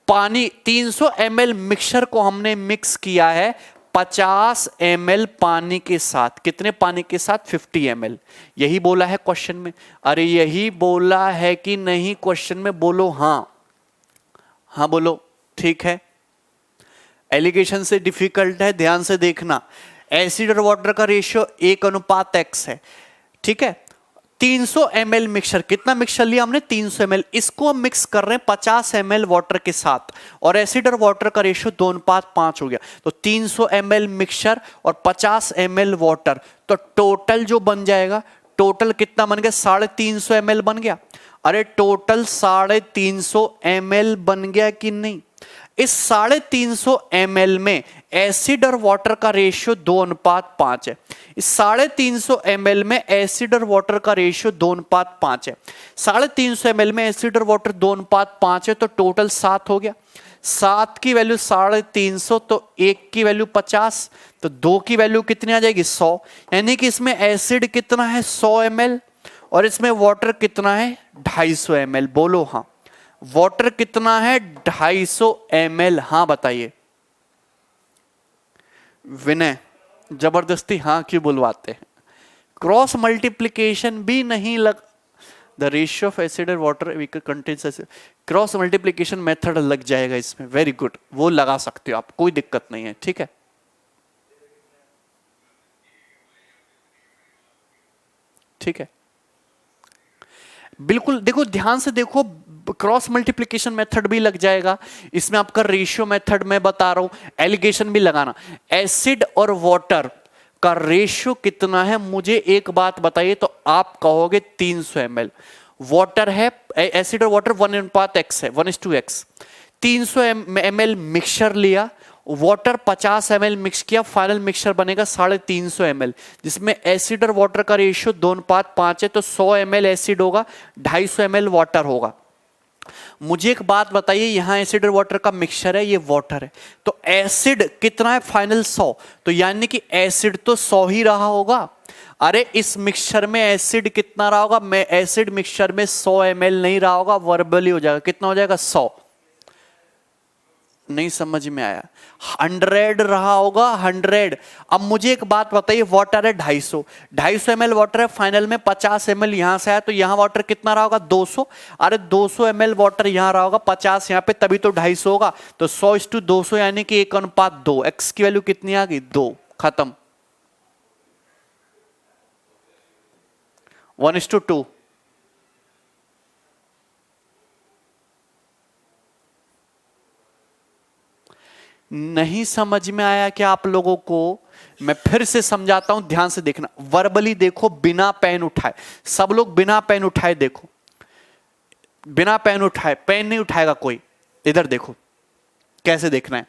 पानी 300 ml मिक्सचर को हमने मिक्स किया है 50 ml पानी के साथ। कितने पानी के साथ? 50 ml। यही बोला है क्वेश्चन में। अरे यही बोला है कि नहीं क्वेश्चन में? बोलो हाँ, हाँ बोलो। ठीक है, एलिगेशन से डिफिकल्ट है, ध्यान से देखना। एसिड और वाटर का रेशियो 1:x है। ठीक है, 300 ml मिक्सचर, कितना मिक्सचर लिया हमने? 300 ml। इसको हम मिक्स कर रहे हैं 50 ml वाटर के साथ, और एसिड और वाटर का रेशियो 2:5 हो गया। तो 300 ml मिक्सचर और 50 ml वाटर, तो टोटल जो बन जाएगा, टोटल कितना बन गया? 350 ml बन गया। अरे टोटल 350 ml बन गया कि नहीं? इस 350 ml में एसिड और वाटर का रेशियो 2:5 है। इस 350 ml में एसिड और वाटर का रेशियो 2:5 है। 350 ml में एसिड और वाटर 2:5 है, तो टोटल 7 हो गया। 7 की वैल्यू 350, तो 1 की वैल्यू 50, तो 2 की वैल्यू कितनी आ जाएगी? 100। यानी कि इसमें एसिड कितना है? 100 ml, और इसमें वाटर कितना है? 250 ml। बोलो हाँ। वाटर कितना है? 250 ml। हाँ बताइए। विनय जबरदस्ती हाँ क्यों बुलवाते हैं? क्रॉस मल्टीप्लीकेशन भी नहीं लग, द रेशियो ऑफ एसिड और water we contains, cross multiplication method लग जाएगा इसमें। वेरी गुड, वो लगा सकते हो आप, कोई दिक्कत नहीं है। ठीक है, ठीक है, बिल्कुल। देखो ध्यान से देखो, क्रॉस मल्टीप्लिकेशन मेथड भी लग जाएगा इसमें, आपका रेशियो मेथड मैं बता रहा हूं, एलिगेशन भी लगाना। एसिड और वाटर का रेशियो कितना है मुझे एक बात बताइए, तो आप कहोगे 300 ml। वाटर है, एसिड और वाटर 1:x है, 1:x। 300 ml मिक्सचर लिया, वाटर 50 ml मिक्स किया, फाइनल मिक्सचर बनेगा 350 ml, जिसमें एसिड और वाटर का रेशियो 2:5 है। तो 100 ml एसिड होगा, 250 ml वाटर होगा। मुझे एक बात बताइए, यहां एसिड और वाटर का मिक्सचर है, ये वाटर है, तो एसिड कितना है? फाइनल 100। तो यानी कि एसिड तो 100 ही रहा होगा। अरे इस मिक्सचर में एसिड कितना रहा होगा? मैं एसिड मिक्सचर में 100 ml नहीं रहा होगा, वर्बली हो जाएगा। कितना हो जाएगा? 100। नहीं समझ में आया? 100 रहा होगा, 100। अब मुझे एक बात बताइए, वाटर है 250 ml वाटर है, फाइनल में 50 ml यहां से आया, तो यहां वाटर कितना रहा होगा? 200। अरे 200 ml वाटर यहां रहा होगा, 50 यहां पे, तभी तो 250 होगा। तो 100:200 यानी कि 1:2। एक्स की वैल्यू कितनी आ गई? 2। खत्म। 1:2। नहीं समझ में आया क्या आप लोगों को? मैं फिर से समझाता हूं, ध्यान से देखना। वर्बली देखो, बिना पेन उठाए, सब लोग बिना पेन उठाए देखो, बिना पेन उठाए, पेन नहीं उठाएगा कोई। इधर देखो कैसे देखना है।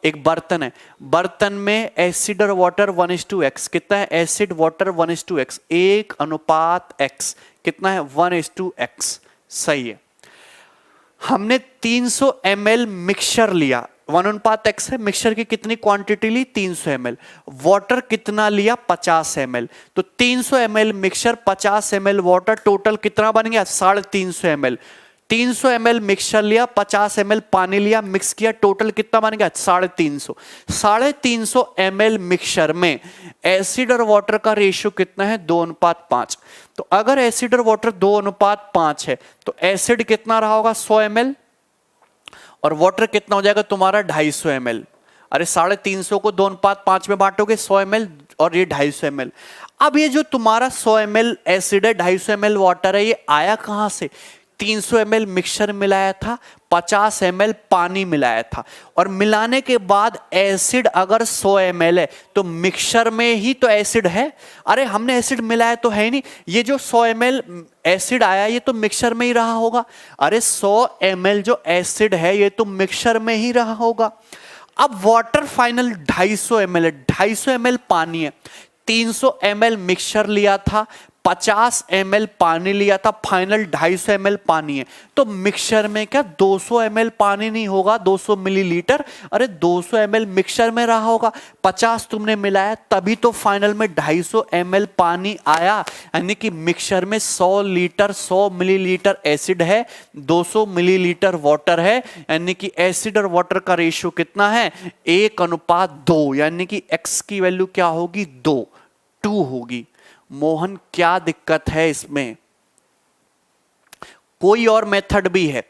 एक बर्तन है, बर्तन में एसिड और वाटर 1:x। कितना है? Acid water 1:x, 1:x। कितना है? 1:x। सही है। हमने 300 ml मिक्सचर लिया, 1:x है। मिक्सचर की कितनी क्वांटिटी ली? 300 ml। वाटर कितना लिया? 50 ml। तो 300 ml mixture, 50 ml water, total कितना बन गया? 350 ml। 300 ml मिक्सचर लिया, 50 ml पानी लिया, मिक्स किया, टोटल कितना बन गया? 350। 350 ml मिक्सचर में एसिड और वाटर का रेशियो कितना है? 2:5। तो अगर एसिड और वाटर 2:5 है तो एसिड कितना रहा होगा? 100 ml, और वाटर कितना हो जाएगा तुम्हारा? 250 ml। अरे 350 को 2:5 में बांटोगे, 100 ml और ये 250 ml। अब ये जो तुम्हारा 100 ml एसिड है, 250 ml वाटर है, ये आया कहां से? 300 ml मिक्सचर मिलाया था, 50 ml पानी मिलाया था, और मिलाने के बाद एसिड अगर 100 ml है तो मिक्सचर में ही तो एसिड है। अरे हमने एसिड मिलाया तो है ही नहीं, ये जो 100 ml एसिड आया ये तो मिक्सचर में ही रहा होगा। अरे 100 ml जो एसिड है ये तो मिक्सचर में ही रहा होगा। अब वाटर फाइनल 250 ml है, 250 ml पानी है, 300 ml मिक्सचर लिया था, 50 ml पानी लिया था, फाइनल 250 ml पानी है। तो मिक्सचर में क्या 200 ml पानी नहीं होगा? 200 मिलीलीटर। अरे 200 ml मिक्सचर में रहा होगा, 50 तुमने मिलाया तभी तो फाइनल में 250 ml पानी आया। यानी कि मिक्सचर में 100 लीटर 100 मिलीलीटर एसिड है, 200 मिलीलीटर वाटर है। यानी कि एसिड और वाटर का रेशियो कितना है? 1:2। यानी कि x की वैल्यू क्या होगी? 2 होगी। मोहन क्या दिक्कत है इसमें? कोई और मेथड भी है।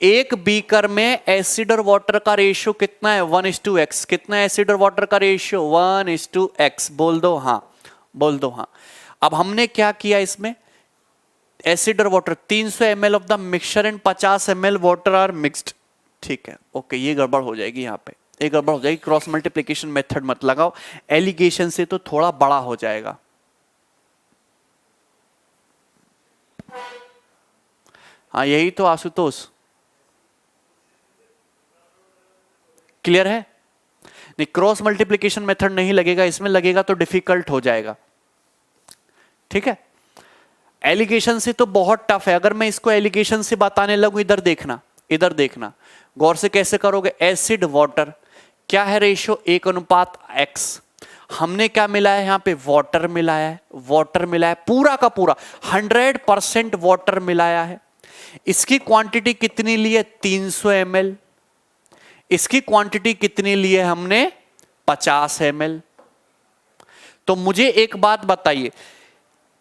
एक बीकर में एसिड और वाटर का रेशियो कितना है? 1:x। कितना एसिड और वाटर का रेशियो? 1:x। बोल दो हाँ, बोल दो हाँ। अब हमने क्या किया इसमें? एसिड और water 300 ml of the mixture and 50 ml water are mixed. ठीक है, ओके, ये गड़बड़ हो जाएगी, यहाँ पे ये गड़बड़ हो जाएगी। क्रॉस मल्टीप्लिकेशन मेथड मत लगाओ, एलिगेशन से तो थोड़ा बड़ा हो जाएगा। हाँ यही तो आशुतोष, क्लियर है? नहीं, क्रॉस मल्टीप्लिकेशन मेथड नहीं लगेगा, इसमें लगेगा तो डिफिकल्ट हो जाएगा। ठीक है, एलिगेशन से तो बहुत टफ है। अगर मैं इसको एलिगेशन से बताने लगूं, इधर देखना, इधर देखना गौर से, कैसे करोगे? एसिड वाटर क्या है रेशियो? 1:x। हमने क्या मिलाया है? यहां पे वाटर मिलाया है, वाटर मिलाया है, पूरा का पूरा 100% वाटर मिलाया है। इसकी क्वांटिटी कितनी ली है? 300 ml। इसकी क्वांटिटी कितनी ली है हमने? 50 ml। तो मुझे एक बात बताइए,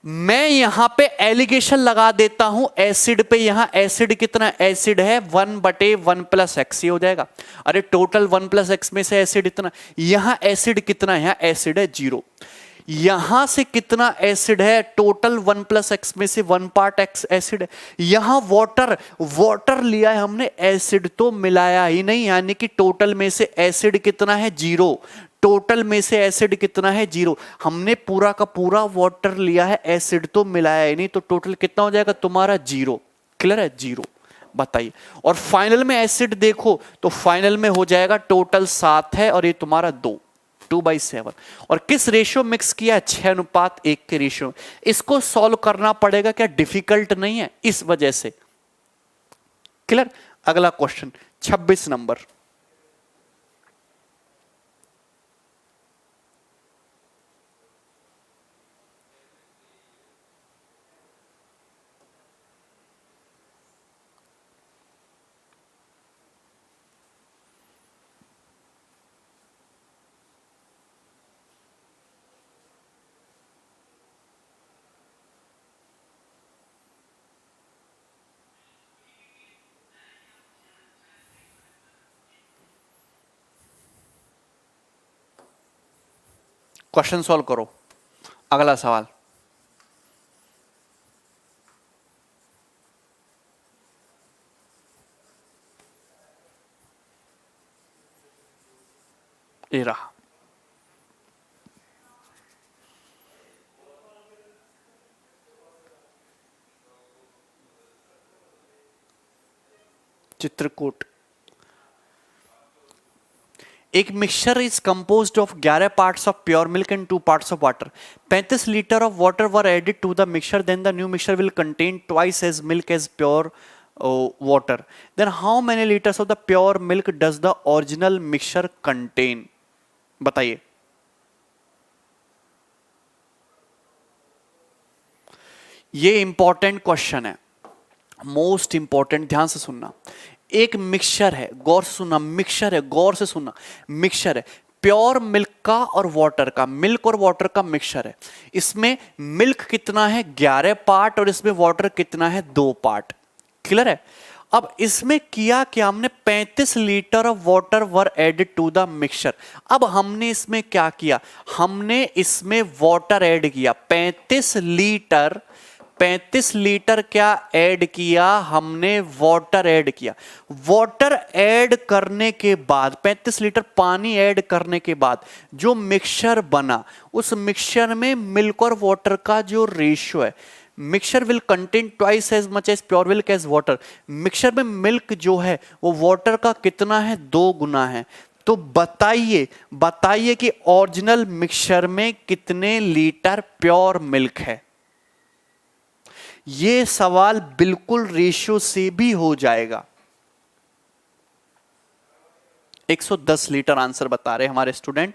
मैं यहां पे एलिगेशन लगा देता हूं एसिड पे। यहां एसिड कितना एसिड है? 1/1 + x, ये हो जाएगा। अरे टोटल 1 + x में से एसिड इतना, यहां एसिड कितना है? यहां एसिड है 0। यहां से कितना एसिड है? टोटल 1 + x में से 1 पार्ट x एसिड है। यहां वाटर, वाटर लिया है हमने, एसिड तो मिलाया ही नहीं, यानी कि टोटल में से एसिड कितना है? 0। टोटल में से एसिड कितना है? 0। हमने पूरा का पूरा वाटर लिया है, एसिड तो मिलाया ही नहीं, तो टोटल कितना हो जाएगा तुम्हारा? 0। क्लियर है? 0। बताइए। और फाइनल में एसिड देखो तो फाइनल में हो जाएगा टोटल 7 है और ये तुम्हारा 2/7। और किस रेशियो मिक्स किया है? 6:1 के रेशियो। इसको सॉल्व करना पड़ेगा, क्या डिफिकल्ट नहीं है इस वजह से। क्लियर? अगला क्वेश्चन 26 नंबर। क्वेश्चन सॉल्व करो। अगला सवाल, ये रहा। चित्रकूट। एक mixture is composed of 11 parts of pure milk and 2 parts of water. 35 litre of water were added to the mixture, then the new mixture will contain twice as milk as pure water. Then how many liters of the pure milk does the original mixture contain? बताइए. ये इंपॉर्टेंट क्वेश्चन है, मोस्ट इंपॉर्टेंट, ध्यान से सुनना. एक मिक्सचर है, गौर से सुनना, मिक्सचर है, गौर से सुनना, मिक्सचर है प्योर मिल्क का और वाटर का, मिल्क और वाटर का मिक्सचर है. इसमें मिल्क कितना है 11 पार्ट और इसमें वाटर कितना है 2 पार्ट. क्लियर है. अब इसमें किया क्या हमने, 35 litre of water were added to the mixture. अब हमने इसमें क्या किया, हमने इसमें वाटर ऐड किया 35 लीटर क्या ऐड किया हमने, वाटर ऐड किया. वाटर ऐड करने के बाद 35 लीटर पानी ऐड करने के बाद जो मिक्सचर बना, उस मिक्सचर में मिल्क और वाटर का जो रेशियो है, mixture will contain twice as much as pure milk as water. Mixture में मिल्क जो है वो वाटर का कितना है, 2 गुना है. तो बताइए कि ओरिजिनल मिक्सचर में कितने लीटर प्योर मिल्क है. ये सवाल बिल्कुल रेशियो से भी हो जाएगा. 110 लीटर आंसर बता रहे हमारे स्टूडेंट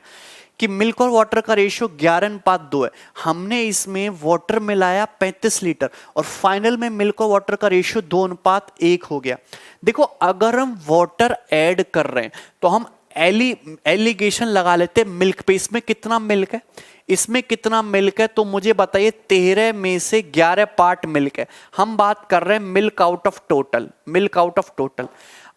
कि मिल्क और वाटर का रेशियो 11:2 है. हमने इसमें वाटर मिलाया 35 लीटर और फाइनल में मिल्क और वाटर का रेशियो 2:1 हो गया. देखो अगर हम वाटर ऐड कर रहे हैं तो हम एलिगेशन लगा लेते हैं मिल्क पे. इसमें कितना मिल्क है, इसमें कितना मिल्क है, तो मुझे बताइए 13 में से 11 पार्ट मिल्क है. हम बात कर रहे हैं milk out of total, milk out of total.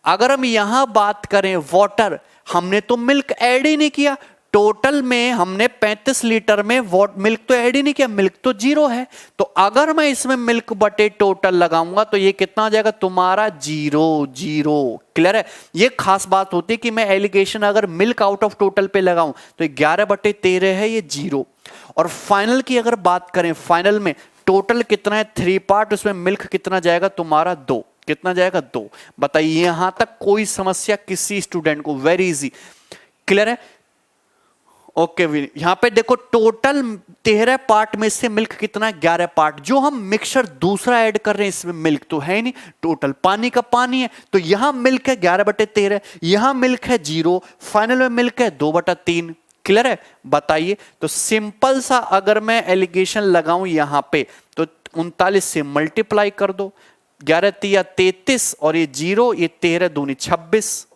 अगर हम यहां बात करें वाटर, हमने तो मिल्क ऐड ही नहीं किया. टोटल में हमने 35 लीटर में मिल्क तो ऐड ही नहीं किया, मिल्क तो 0 है. तो अगर मैं इसमें मिल्क बटे टोटल लगाऊंगा तो ये कितना आ जाएगा तुम्हारा 0. क्लियर है. ये खास बात होती है कि मैं एलिगेशन अगर मिल्क आउट ऑफ टोटल पे लगाऊं तो 11/13 है, ये 0. और फाइनल की अगर बात करें, फाइनल में टोटल कितना है 3 पार्ट, उसमें मिल्क कितना जाएगा तुम्हारा 2. कितना जाएगा 2. बताइए यहां तक कोई समस्या किसी स्टूडेंट को, वेरी इजी. क्लियर है. ओके यहां पे देखो टोटल 13 पार्ट में से मिल्क कितना है 11 पार्ट. जो हम मिक्सचर दूसरा ऐड कर रहे हैं इसमें मिल्क तो है नहीं, टोटल पानी का पानी है. तो यहां मिल्क है 11/13, यहां मिल्क है 0, फाइनल में मिल्क है 2/3. क्लियर है. बताइए तो सिंपल सा अगर मैं एलिगेशन लगाऊं यहां पे तो 39 से मल्टीप्लाई कर दो, 11×3 33 और ये 0, ये 13×2 26.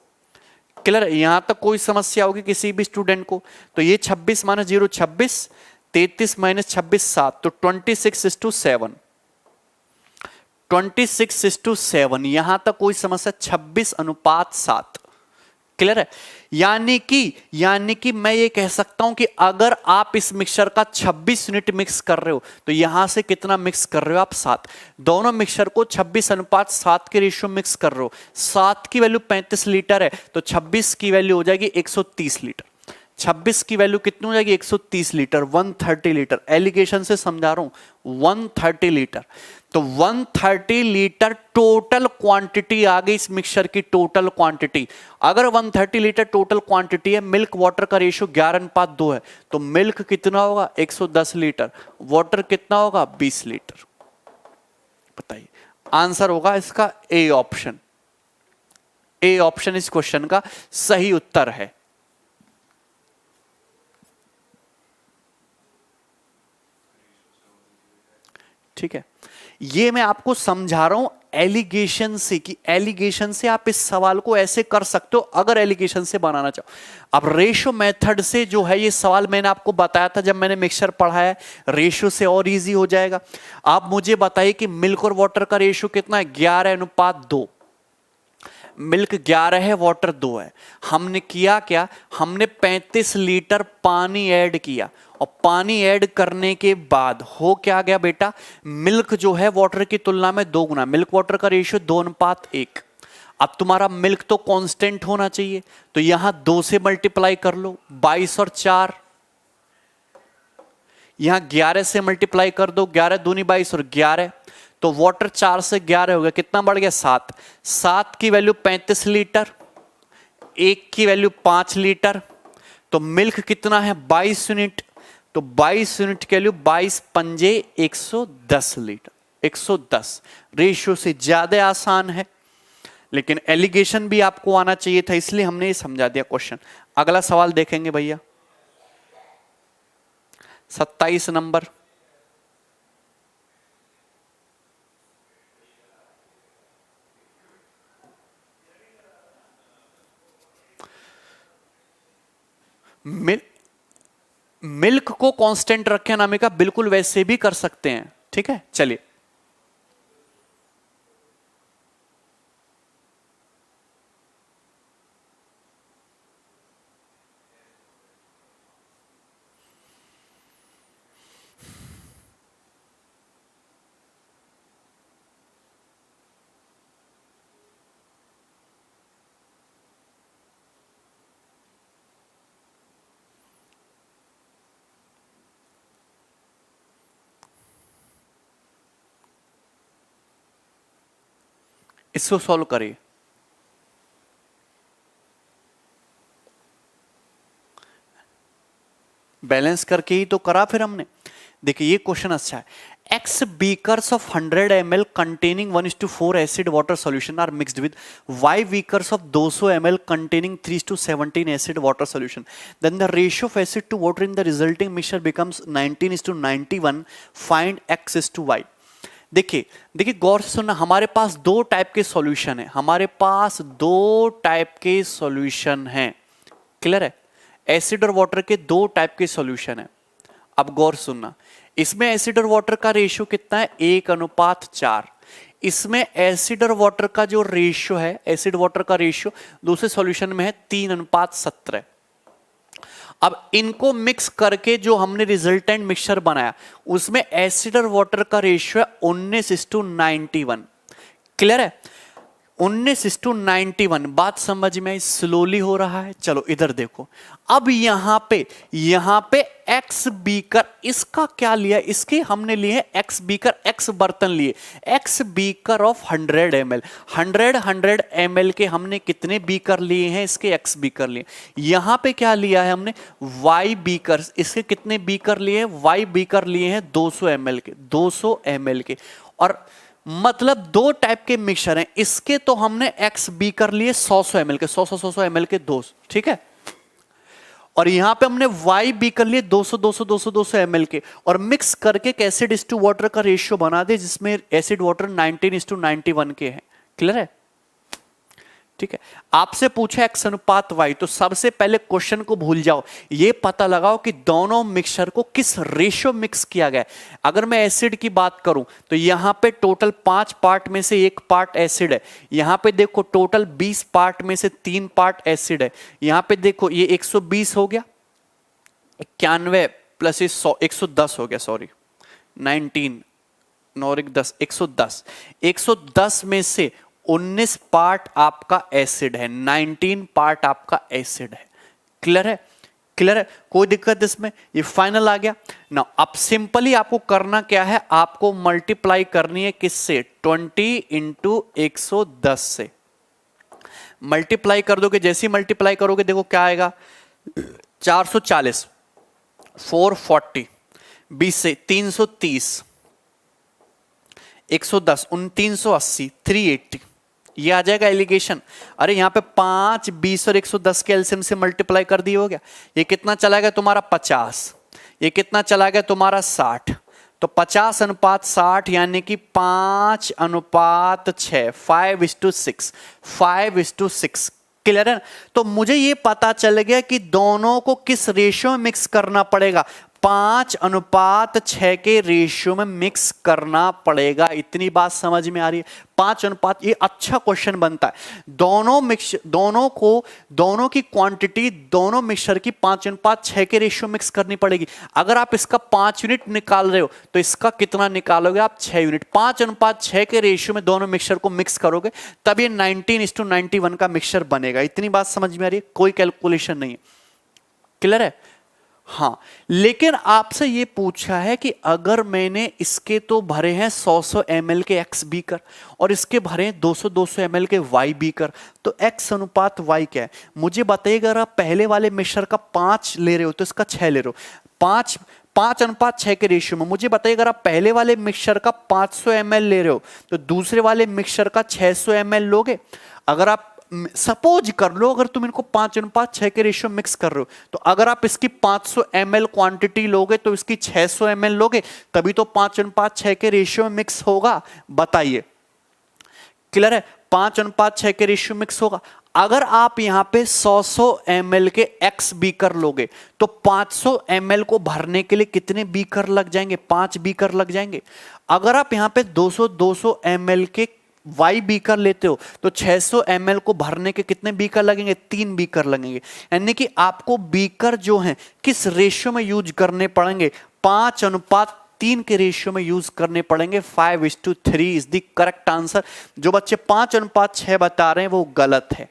क्लियर. यहां तक कोई समस्या होगी किसी भी स्टूडेंट को. तो ये 26 - 0 26, 33 - 26 7, तो 26:7. 26:7 यहां तक कोई समस्या, 26:7. क्लियर है. यानी कि मैं ये कह सकता हूं कि अगर आप इस मिक्सचर का 26 यूनिट मिक्स कर रहे हो तो यहां से कितना मिक्स कर रहे हो आप 7. दोनों मिक्सचर को 26:7 के रेशियो मिक्स कर रहे हो. 7 की वैल्यू 35 लीटर है तो 26 की वैल्यू हो जाएगी 130 लीटर. 26 की वैल्यू कितनी हो जाएगी 130 लीटर, 130 लीटर. एलिगेशन से समझा रहा हूं 130 लीटर. तो 130 लीटर टोटल क्वांटिटी आ गई इस मिक्सचर की, टोटल क्वांटिटी. अगर 130 लीटर टोटल क्वांटिटी है, मिल्क वाटर का रेशियो 11:2 है, तो मिल्क कितना होगा 110 लीटर, वाटर कितना होगा 20 लीटर. बताइए आंसर होगा इसका ए ऑप्शन. ए ऑप्शन इस क्वेश्चन का सही उत्तर है. ठीक है. ये मैं आपको समझा रहा हूं एलिगेशन से, कि एलिगेशन से आप इस सवाल को ऐसे कर सकते हो अगर एलिगेशन से बनाना चाहो. अब रेशियो मेथड से जो है ये सवाल मैंने आपको बताया था जब मैंने मिक्सचर पढ़ाया है, रेशियो से और इजी हो जाएगा. आप मुझे बताइए कि मिल्क और वाटर का रेशियो कितना है 11:2. मिल्क 11 है, वाटर 2 है. हमने किया क्या, हमने 35 लीटर पानी ऐड किया और पानी ऐड करने के बाद हो क्या गया बेटा, मिल्क जो है वाटर की तुलना में 2 गुना. मिल्क वाटर का रेशियो 2:1. अब तुम्हारा मिल्क तो कांस्टेंट होना चाहिए, तो यहां 2 से मल्टीप्लाई कर लो, 22 और 4. यहां 11 से मल्टीप्लाई कर दो, 11 दूनी 22 और 11, तो वाटर 4 से 11 हो गया, कितना बढ़ गया 7. 7 की वैल्यू 35 लीटर, 1 की वैल्यू 5 लीटर, तो मिल्क कितना है 22 यूनिट. तो 22 यूनिट की वैल्यू 22 पंजे 110 लीटर. 110 रेशियो से ज्यादा आसान है, लेकिन एलिगेशन भी आपको आना चाहिए था, इसलिए हमने ये समझा दिया क्वेश्चन। अगला सवाल देखेंगे भैया, 27 नंबर। मिल्क को कांस्टेंट रखें अनामिका, बिल्कुल वैसे भी कर सकते हैं, ठीक है। चलिए इसको सॉल्व करिए। बैलेंस करके ही तो करा फिर हमने। देखिए ये क्वेश्चन अच्छा है। X beakers of 100 ml containing 1:4 acid water solution are mixed with Y beakers of 200 ml containing 3:17 acid water solution. Then the ratio of acid to water in the resulting mixture becomes 19:91. Find X is to Y. देखिए देखिए गौर से सुनना, हमारे पास दो टाइप के सॉल्यूशन है, हमारे पास दो टाइप के सॉल्यूशन हैं, क्लियर है। एसिड और वाटर के दो टाइप के सॉल्यूशन है। अब गौर सुनना, इसमें एसिड और वाटर का रेशियो कितना है, 1:4। इसमें एसिड और वाटर का जो रेशियो है, एसिड वाटर का रेशियो दूसरे सॉल्यूशन में है 3:17। अब इनको मिक्स करके जो हमने रिजल्टेंट मिक्सचर बनाया, उसमें एसिड और वाटर का रेशियो है 19:91। क्लियर है, 19:91। बात समझ में स्लोली हो रहा है। चलो इधर देखो, अब यहां पे एक्स बीकर, इसका क्या लिया, इसके हमने लिए एक्स बीकर, एक्स बर्तन लिए, x beaker of 100 ml। 100 ml के हमने कितने बीकर लिए हैं, इसके एक्स बीकर लिए। यहां पे क्या लिया है हमने, वाई बीकर, इसके कितने बीकर लिए, वाई बीकर लिए हैं 200 ml के, 200 ml के। और मतलब दो टाइप के मिक्सचर हैं, इसके तो हमने एक्स बीकर लिए 100 ml के, 100 ml के 200, ठीक है। और यहां पे हमने वाई बीकर लिए 200 ml के, और मिक्स करके एसिड इस टू वाटर का रेशियो बना दे, जिसमें एसिड वाटर 19:91 के हैं। क्लियर है, ठीक है। आपसे पूछा एक्स अनुपात वाई, तो सबसे पहले क्वेश्चन को भूल जाओ, ये पता लगाओ कि दोनों मिक्सचर को किस रेशियो मिक्स किया गया है। अगर मैं एसिड की बात करूं तो यहां पे टोटल 5 पार्ट में से 1 पार्ट एसिड है। यहां पे देखो टोटल 20 पार्ट में से 3 पार्ट एसिड है। यहां पे देखो ये 120 हो गया, 91 प्लस 110 हो गया, सॉरी 19 नौरिक 10, 110। 110 में से 19 पार्ट आपका एसिड है, 19 पार्ट आपका एसिड है। क्लियर है, क्लियर है, कोई दिक्कत इसमें, ये फाइनल आ गया ना। अब सिंपली आपको करना क्या है, आपको मल्टीप्लाई करनी है किससे, 20 × 110 से मल्टीप्लाई कर दोगे। जैसे ही मल्टीप्लाई करोगे देखो क्या आएगा, 440, 440, 20 से 330, 110, 380, 380, ये आ जाएगा एलिगेशन। अरे यहां पे 5, 20 और 110 के एलसीएम से मल्टीप्लाई कर दिए हो गया। ये कितना चला गया तुम्हारा 50, ये कितना चला गया तुम्हारा 60, तो 50:60 यानी कि 5:6, 5:6, 5:6। क्लियर है, तो मुझे ये पता चल गया कि दोनों को किस रेशियो में मिक्स करना पड़ेगा, 5:6 के रेशियो में मिक्स करना पड़ेगा। इतनी बात समझ में आ रही है, 5:, ये अच्छा क्वेश्चन बनता है। दोनों की क्वांटिटी, दोनों मिक्सचर की 5:6 के रेशियो मिक्स करनी पड़ेगी। अगर आप इसका 5 यूनिट निकाल रहे हो तो इसका कितना निकालोगे आप, 6 यूनिट। 5:6 के रेशियो में दोनों मिक्सचर को मिक्स करोगे तब ये 19:91 का मिक्सचर बनेगा। इतनी बात समझ में आ रही है, कोई कैलकुलेशन नहीं है। क्लियर है, हाँ। लेकिन आपसे ये पूछा है कि अगर मैंने इसके तो भरे हैं 100 ml के एक्स बीकर और इसके भरे हैं 200 ml के वाई बीकर, तो एक्स अनुपात वाई क्या है मुझे बताइएगा। अगर आप पहले वाले मिक्सचर का 5 ले रहे हो तो इसका 6 ले रहे हो, 5:6 के रेशियो में। मुझे बताइए अगर आप पहले वाले मिक्सचर का 500 ml ले रहे हो तो दूसरे वाले मिक्सचर का 600 ml लोगे। अगर आप सपोज कर लो अगर तुम इनको 5:6 के रेशियो मिक्स कर रहे हो तो अगर आप इसकी 500 ml क्वांटिटी लोगे तो इसकी 600 ml लोगे, तभी तो 5:6 के रेशियो में मिक्स होगा। बताइए क्लियर है? 5:6 के रेशियो मिक्स होगा। अगर आप यहां पे 100 ml के एक्स बीकर लोगे तो 500 ml को भरने के लिए कितने बीकर लग जाएंगे? 5 बीकर लग जाएंगे। अगर आप यहां पे 200 ml के वाई बीकर लेते हो तो 600 ml को भरने के कितने बीकर लगेंगे? 3 बीकर लगेंगे। यानी कि आपको बीकर जो हैं किस रेशियो में यूज करने पड़ेंगे? 5:3 के रेशियो में यूज करने पड़ेंगे। 5:3 इज द करेक्ट आंसर। जो बच्चे 5:6 बता रहे हैं वो गलत है।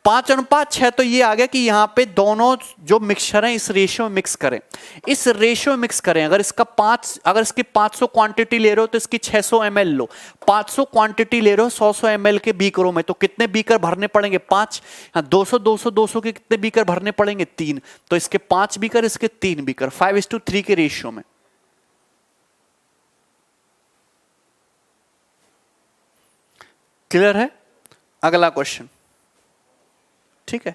5:6 तो ये आ गया कि यहां पे दोनों जो मिक्सचर हैं इस रेशियो में मिक्स करें, इस रेशियो में मिक्स करें। अगर इसकी 500 क्वांटिटी ले रहे हो तो इसकी 600 ml लो। 500 क्वांटिटी ले रहे हो 100 ml के बीकरों में तो कितने बीकर भरने पड़ेंगे? 5। 200 के कितने बीकर भरने पड़ेंगे? 3। तो इसके 5 बीकर, इसके 3 बीकर। 5:3 के रेशियो में। क्लियर है? अगला क्वेश्चन, ठीक है।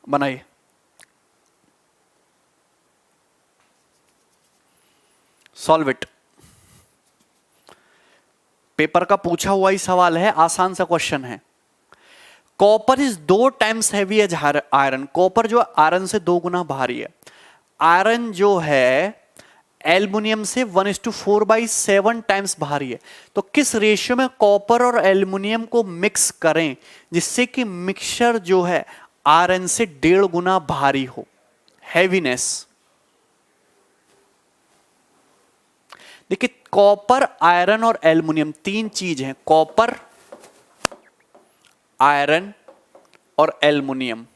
बनाइए। Solve it. पेपर का पूछा हुआ ही सवाल है, आसान सा क्वेश्चन है। Copper is 2 times heavy as iron. Copper जो आयरन से 2 गुना भारी है। आयरन जो है एल्युमिनियम से 1:4/7 टाइम्स भारी है। तो किस रेशियो में कॉपर और एल्युमिनियम को मिक्स करें जिससे कि मिक्सचर जो है आयरन से 1.5 गुना भारी हो? हैवीनेस देखिए, कॉपर, आयरन और एल्युमिनियम 3 चीज हैं। कॉपर, आयरन और एल्युमिनियम।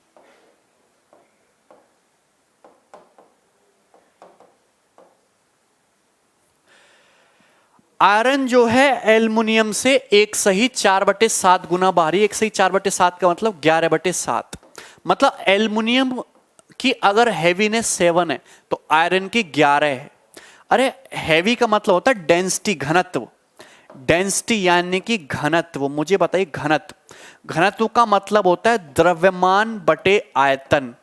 आयरन जो है एल्युमिनियम से 1/4/7 गुना भारी। 1/4/7 का मतलब 11/7। मतलब एल्युमिनियम की अगर हैवीनेस 7 है तो आयरन की 11 है। अरे हैवी का मतलब होता है डेंसिटी, घनत्व। डेंसिटी यानी कि घनत्व। मुझे बताइए घनत्व। घनत्व का मतलब होता है द्रव्यमान बटे आयतन।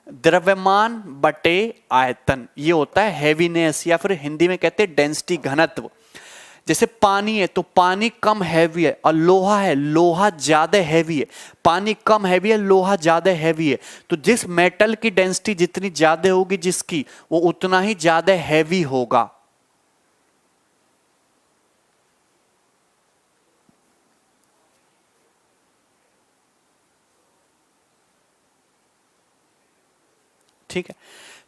द्रव्यमान बटे आयतन, ये होता है हैवीनेस, या फिर हिंदी में कहते हैं डेंसिटी, घनत्व। जैसे पानी है तो पानी कम हैवी है, और लोहा है, लोहा ज्यादा हैवी है। पानी कम हैवी है, लोहा ज्यादा हैवी है। तो जिस मेटल की डेंसिटी जितनी ज्यादा होगी जिसकी, वो उतना ही ज्यादा हैवी होगा। ठीक है,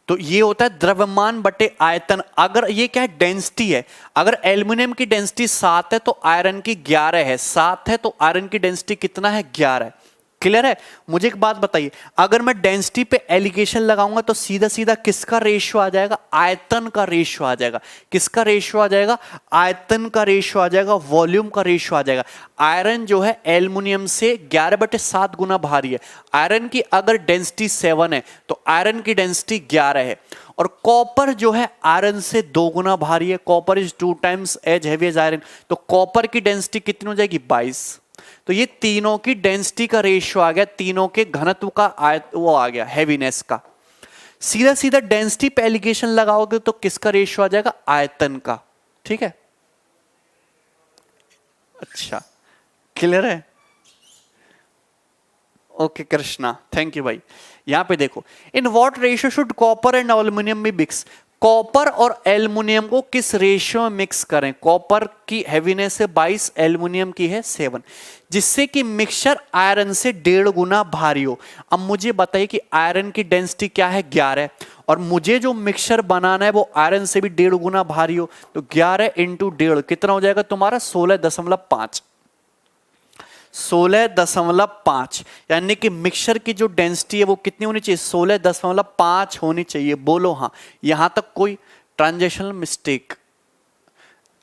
तो ये होता है द्रव्यमान बटे आयतन। अगर ये क्या है? डेंसिटी है। अगर एल्युमिनियम की डेंसिटी 7 है तो आयरन की 11 है। 7 है तो आयरन की डेंसिटी कितना है? 11 है। क्लियर है? मुझे एक बात बताइए, अगर मैं डेंसिटी पे एलिगेशन लगाऊंगा तो सीधा सीधा किसका रेशियो आ जाएगा? आयतन का रेशियो आ जाएगा। किसका रेशियो आ जाएगा? आयतन का रेशियो आ जाएगा, वॉल्यूम का रेशियो आ जाएगा। आयरन जो है एल्युमिनियम से 11/7 गुना भारी है। आयरन की अगर डेंसिटी 7 है तो आयरन की डेंसिटी 11 है। और कॉपर जो है आयरन से 2 गुना भारी है। Copper is 2 times as heavy as iron. तो कॉपर की डेंसिटी कितनी हो जाएगी? 22। तो ये तीनों की डेंसिटी का रेशियो आ गया, तीनों के घनत्व का वो आ गया, हैवीनेस का। सीधा सीधा डेंसिटी पे एलिगेशन लगाओगे तो किसका रेशियो आ जाएगा? आयतन का। ठीक है, अच्छा क्लियर है? ओके कृष्णा, थैंक यू भाई। यहां पे देखो, in what ratio should copper and aluminium be mix. Copper और एल्युमिनियम को किस रेशियो में मिक्स करें? कॉपर की हैवीनेस है 22, एल्युमिनियम की है 7, जिससे कि मिक्सचर आयरन से 1.5 गुना भारी हो। अब मुझे बताइए कि आयरन की डेंसिटी क्या है? 11, और मुझे जो मिक्सचर बनाना है वो आयरन से भी 1.5 गुना भारी हो। तो 11 × 1.5 कितना हो जाएगा तुम्हारा? 16.5। 16.5, यानी कि मिक्सचर की जो डेंसिटी है वो कितनी होनी चाहिए? 16.5 होनी चाहिए। बोलो हाँ। यहां तक कोई ट्रांजेक्शनल मिस्टेक?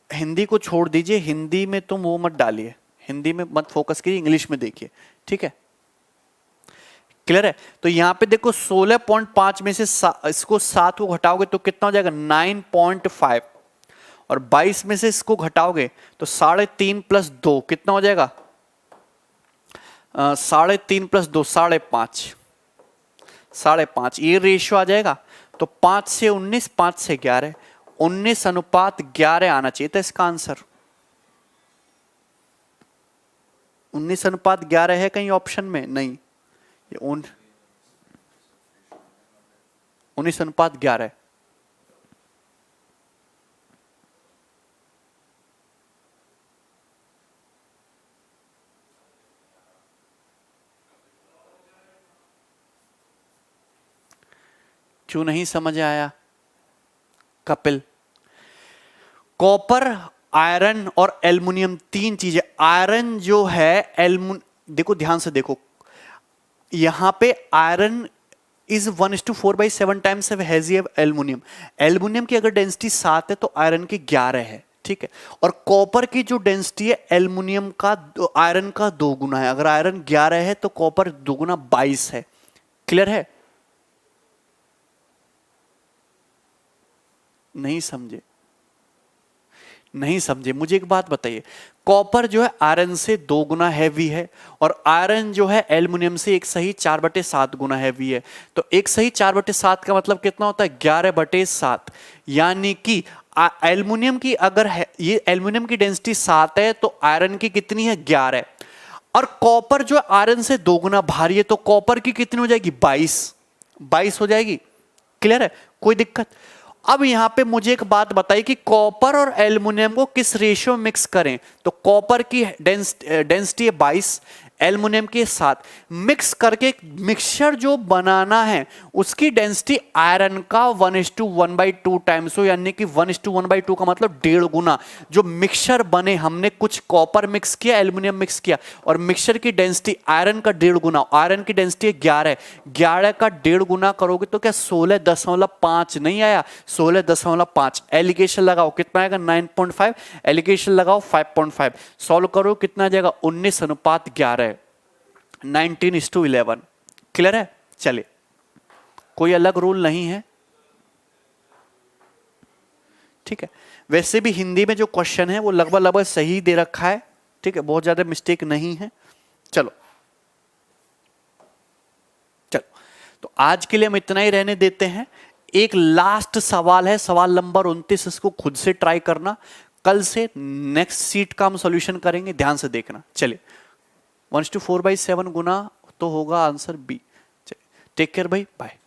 हिंदी को छोड़ दीजिए, हिंदी में तुम वो मत डालिए, हिंदी में मत फोकस कीजिए, इंग्लिश में देखिए। ठीक है, क्लियर है? तो यहां पे देखो 16.5 में से इसको 7 को घटाओगे तो कितना हो जाएगा 9.5, और 22 में से इसको घटाओगे तो 3.5 प्लस 2 कितना हो जाएगा 3.5 प्लस 2 5.5, 5.5 ये रेशियो आ जाएगा। तो 5 से 19, 5 से 11, 19:11 आना चाहिए था इसका आंसर। 19:11 है कहीं ऑप्शन में? नहीं, ये 19:11 क्यों नहीं समझ आया कपिल? कॉपर, आयरन और एल्युमिनियम तीन चीजें। आयरन जो है देखो ध्यान से देखो, यहां पे iron is 1:4/7 times hazy aluminium. Aluminium की अगर डेंसिटी 7 है तो आयरन की 11 है, ठीक है। और कॉपर की जो डेंसिटी है एल्युमिनियम का आयरन का 2 गुना है। अगर आयरन 11 है तो कॉपर 2 गुना 22 है। क्लियर है? नहीं समझे? नहीं समझे? मुझे एक बात बताइए, कॉपर जो है आयरन से 2 गुना हैवी है, और आयरन जो है एल्युमिनियम से 1/7 गुना हैवी है। तो 1/7 का मतलब कितना होता है 11/7। यानी कि एल्युमिनियम की अगर है, ये एल्युमिनियम की डेंसिटी 7 है तो आयरन की कितनी है 11। और कॉपर जो आयरन से 2 गुना भारी है तो कॉपर की कितनी हो जाएगी 22 हो जाएगी। क्लियर है? कोई दिक्कत? अब यहां पे मुझे एक बात बताइए कि कॉपर और एल्युमिनियम को किस रेशियो में मिक्स करें। तो कॉपर की डेंसिटी है 22, एल्युमिनियम के साथ मिक्स करके मिक्सचर जो बनाना है उसकी डेंसिटी आयरन का 1:1/2 टाइम्स हो, यानी कि 1:1/2 का मतलब 1.5 गुना। जो मिक्सचर बने, हमने कुछ कॉपर मिक्स किया, एल्युमिनियम मिक्स किया, और मिक्सचर की डेंसिटी आयरन का 1.5 गुना। आयरन की डेंसिटी 11 है, 11 का 1.5 गुना करोगे तो क्या 16.5 नहीं आया? 16.5 एलिगेशन लगाओ कितना आएगा 9.5, एलिगेशन लगाओ 5.5, सॉल्व करो कितना आ जाएगा 19:11, 19:11। क्लियर है? चलिए, कोई अलग रूल नहीं है, ठीक है। वैसे भी हिंदी में जो क्वेश्चन है वो लगभग सही दे रखा है, ठीक है, बहुत ज्यादा मिस्टेक नहीं है। चलो तो आज के लिए हम इतना ही रहने देते हैं। एक लास्ट सवाल है, सवाल नंबर 29, इसको खुद से ट्राई करना। कल से नेक्स्ट सीट का हम सॉल्यूशन करेंगे, ध्यान से देखना। चलिए, 1:4/7 गुना तो होगा आंसर बी। टेक केयर भाई, बाय।